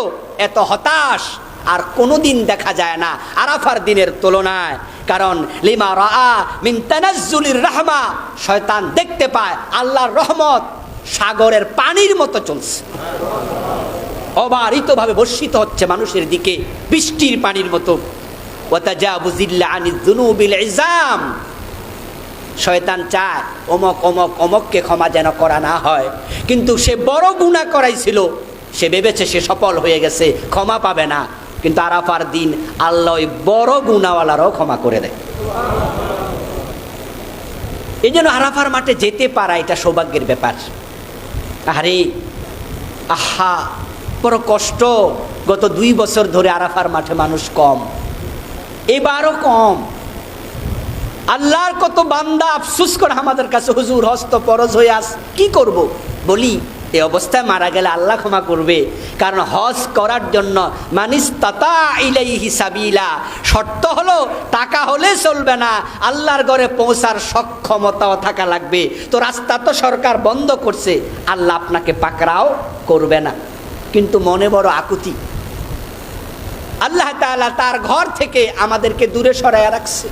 এত হতাশ আর কোনোদিন দেখা যায় না আরাফার দিনের তুলনায়। কারণ লিমা রাআ মিন তানাজ্জুলির রাহমা, শয়তান দেখতে পায় আল্লাহর রহমত সাগরের পানির মতো চলছে, অবারিতভাবে বর্ষিত হচ্ছে মানুষের দিকে বৃষ্টির পানির মতো। ওয়াতাজাবুজিল্লা আনিজ যুনুবিল ইজাম, শয়তান চায় অমক অমক অমককে ক্ষমা যেন করা না হয়, কিন্তু সে বড় গুনাহ করাইছিল, সে ভেবেছে সে সফল হয়ে গেছে, ক্ষমা পাবে না। কিন্তু আরাফার দিন আল্লাহ ওই বড় গুনাহওয়ালারও ক্ষমা করে দেয়। এই জন্য আরাফার মাঠে যেতে পারা এটা সৌভাগ্যের ব্যাপার। আরে আহা বড় কষ্ট। গত 2 বছর ধরে আরাফার মাঠে মানুষ কম, এবারও কম। আল্লাহর কত বান্দা আফসোস করে আমাদের কাছে হুজুর হস্ত ফরজ হয়ে আস, কি করব? বলি এই অবস্থায় মারা গেলে আল্লাহ ক্ষমা করবে। কারণ হজ করার জন্য মানিস্তাতা ইলাইহি সাবিলা, শর্ত হলো টাকা হলে চলবে না, আল্লাহর ঘরে পৌঁছার সক্ষমতাও থাকা লাগবে। তো রাস্তা তো সরকার বন্ধ করছে, আল্লাহ আপনাকে পাকড়াও করবে না। কিন্তু মনে বড় আকুতি, আল্লাহ তাআলা তার ঘর থেকে আমাদেরকে দূরে সরাইয়া রাখছে।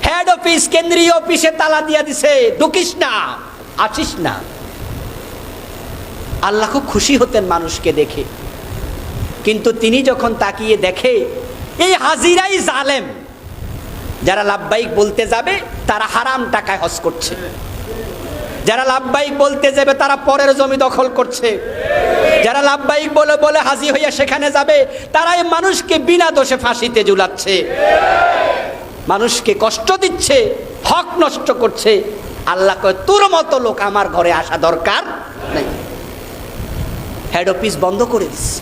হেড অফিস, কেন্দ্রীয় অফিসে তালা দিয়া দিছে, ঢুকিস না, আসিস না। আল্লাহ খুব খুশি হতেন মানুষকে দেখে, কিন্তু তিনি যখন তাকিয়ে দেখে এই হাজিরাই জালেম, যারা লাব্বাইক বলতে যাবে তারা হারাম টাকায় হজ করছে, যারা লাব্বাইক বলতে যাবে তারা পরের জমি দখল করছে, যারা লাব্বাইক বলে বলে হাজি হইয়া সেখানে যাবে তারা এই মানুষকে বিনা দোষে ফাঁসিতে ঝুলাচ্ছে, মানুষকে কষ্ট দিচ্ছে, হক নষ্ট করছে। আল্লাহ কয় তোর মতো লোক আমার ঘরে আসা দরকার নেই। হেড অফিস বন্ধ করে দিচ্ছে।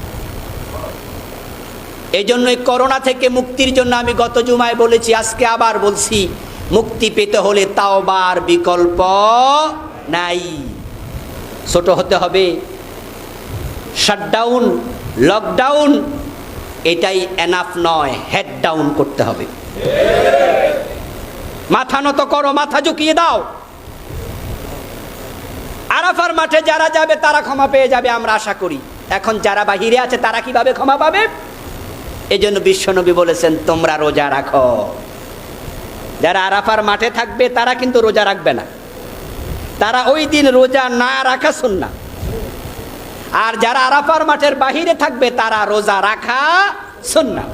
এই জন্যই করোনা থেকে মুক্তির জন্য আমি গত জুমায় বলেছি, আজকে আবার বলছি, মুক্তি পেতে হলে তাওবার বিকল্প নাই। ছোট হতে হবে, শাটডাউন, লকডাউন এটাই এনাফ নয়, হেড ডাউন করতে হবে। মাথা নত করো, মাথা ঝুঁকিয়ে দাও। আরাফার মাঠে যারা যাবে তারা ক্ষমা পেয়ে যাবে আমরা আশা করি। এখন যারা বাহিরে আছে তারা কিভাবে ক্ষমা পাবে? এজন্য বিশ্বনবী বলেছেন তোমরা রোজা রাখো। যারা আরাফার মাঠে থাকবে তারা কিন্তু রোজা রাখবে না, তারা ওই দিন রোজা না রাখা সুন্নাহ। আর যারা আরাফার মাঠের বাহিরে থাকবে তারা রোজা রাখা সুন্নাহ।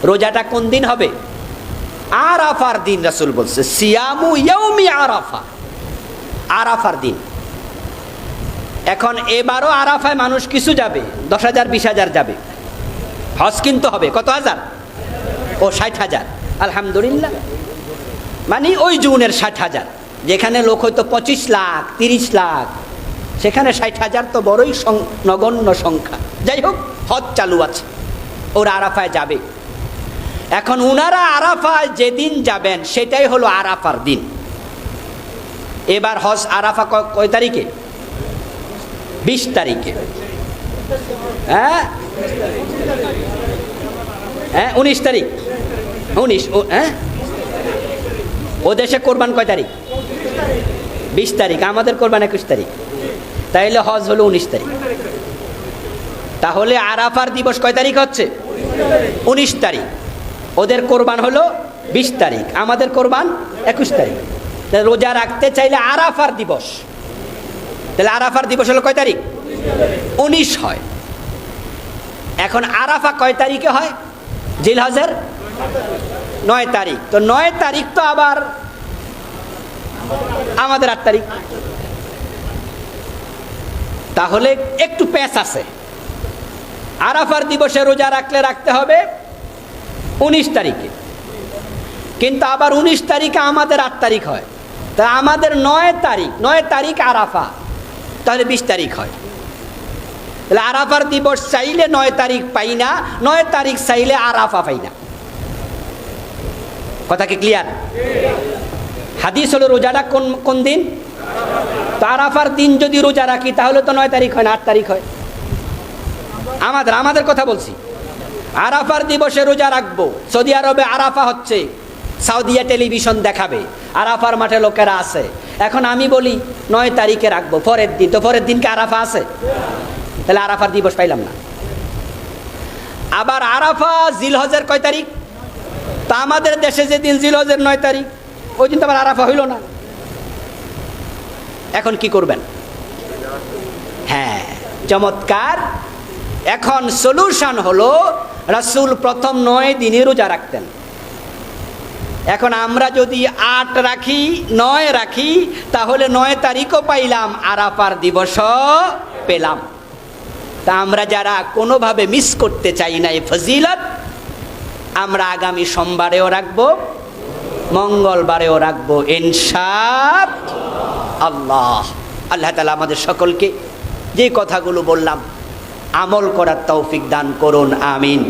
রোজাটা কোন দিন হবে? আরাফার দিন। রাসূল বলছে সিয়ামু ইয়াউমি আরাফা, আরাফার দিন। এখন এবারও আরাফায় মানুষ কিছু যাবে, 10,000 20,000 যাবে। হজ কিন্তু হবে কত হাজার? ও 60,000। আলহামদুলিল্লাহ। মানে ওই জুনের 60,000, যেখানে লোক হয়তো 25 লাখ 30 লাখ, সেখানে 60,000 তো বড়ই নগণ্য সংখ্যা। যাই হোক, হজ চালু আছে, ওরা আরাফায় যাবে। এখন উনারা আরাফায় যেদিন যাবেন সেটাই হলো আরাফার দিন। এবার হজ আরাফা কয় তারিখে? 20 তারিখে। হ্যাঁ হ্যাঁ 19 তারিখ। 19 হ্যাঁ, ও দেশে কোরবান কয় তারিখ? 20 তারিখ। আমাদের কোরবান 21 তারিখ। তাইলে হজ হলো 19 তারিখ। তাহলে আরাফার দিবস কয় তারিখ হচ্ছে? 19 তারিখ। ওদের কোরবান হলো 20 তারিখ, আমাদের কোরবান 21 তারিখ। রোজা রাখতে চাইলে আরাফার দিবস, তাহলে আরাফার দিবস হলো কয় তারিখ? 19 হয়। এখন আরাফা কয় তারিখে হয়? জিলহজের 9 তারিখ। তো 9 তারিখ তো আবার আমাদের 8 তারিখ। তাহলে একটু প্যাচ আছে। আরাফার দিবসে রোজা রাখতে হবে 19 তারিখে, কিন্তু আবার 19 তারিখে আমাদের 8 তারিখ হয়। তা আমাদের 9 তারিখ আরাফা, তাহলে 20 তারিখ হয়। তাহলে আরাফার দিবস চাইলে 9 তারিখ পাই না, 9 তারিখ চাইলে আরাফা পাই না। কথা কি ক্লিয়ার? হাদিস হলো রোজাটা কোন দিন? তো আরাফার দিন যদি রোজা রাখি তাহলে তো 9 তারিখ হয় না, 8 তারিখ হয়। আমাদের কথা বলছি। আরাফার দিবসে রোজা রাখবো। সৌদি আরবে আরাফা হচ্ছে, সাউদিয়া টেলিভিশন দেখাবে, আরাফার মাঠে লোকেরা আছে। এখন আমি বলি 9 তারিখে রাখবো, পরের দিন, তো পরের দিনকে আরাফা আছে, তাহলে আরাফার দিবস পাইলাম না। আবার আরাফা জিলহজের কয় তারিখ? তা আমাদের দেশে যেদিন জিলহজের 9 তারিখ, ওই দিন তো আবার আরাফা হইল না। এখন কি করবেন? হ্যাঁ, চমৎকার। এখন সলিউশন হলো, রাসূল প্রথম 9 দিনই রোজা রাখতেন। এখন আমরা যদি 8 রাখি, 9 রাখি, তাহলে 9 তারিখও পাইলাম, আরাফার দিবসও পেলাম। তা আমরা যারা কোনোভাবে মিস করতে চাই না এই ফজিলত, আমরা আগামী সোমবারেও রাখবো, মঙ্গলবারেও রাখবো ইনশাআল্লাহ। আল্লাহ তাআলা আমাদের সকলকে যে কথাগুলো বললাম আমল করার তৌফিক দান করুন, আমিন।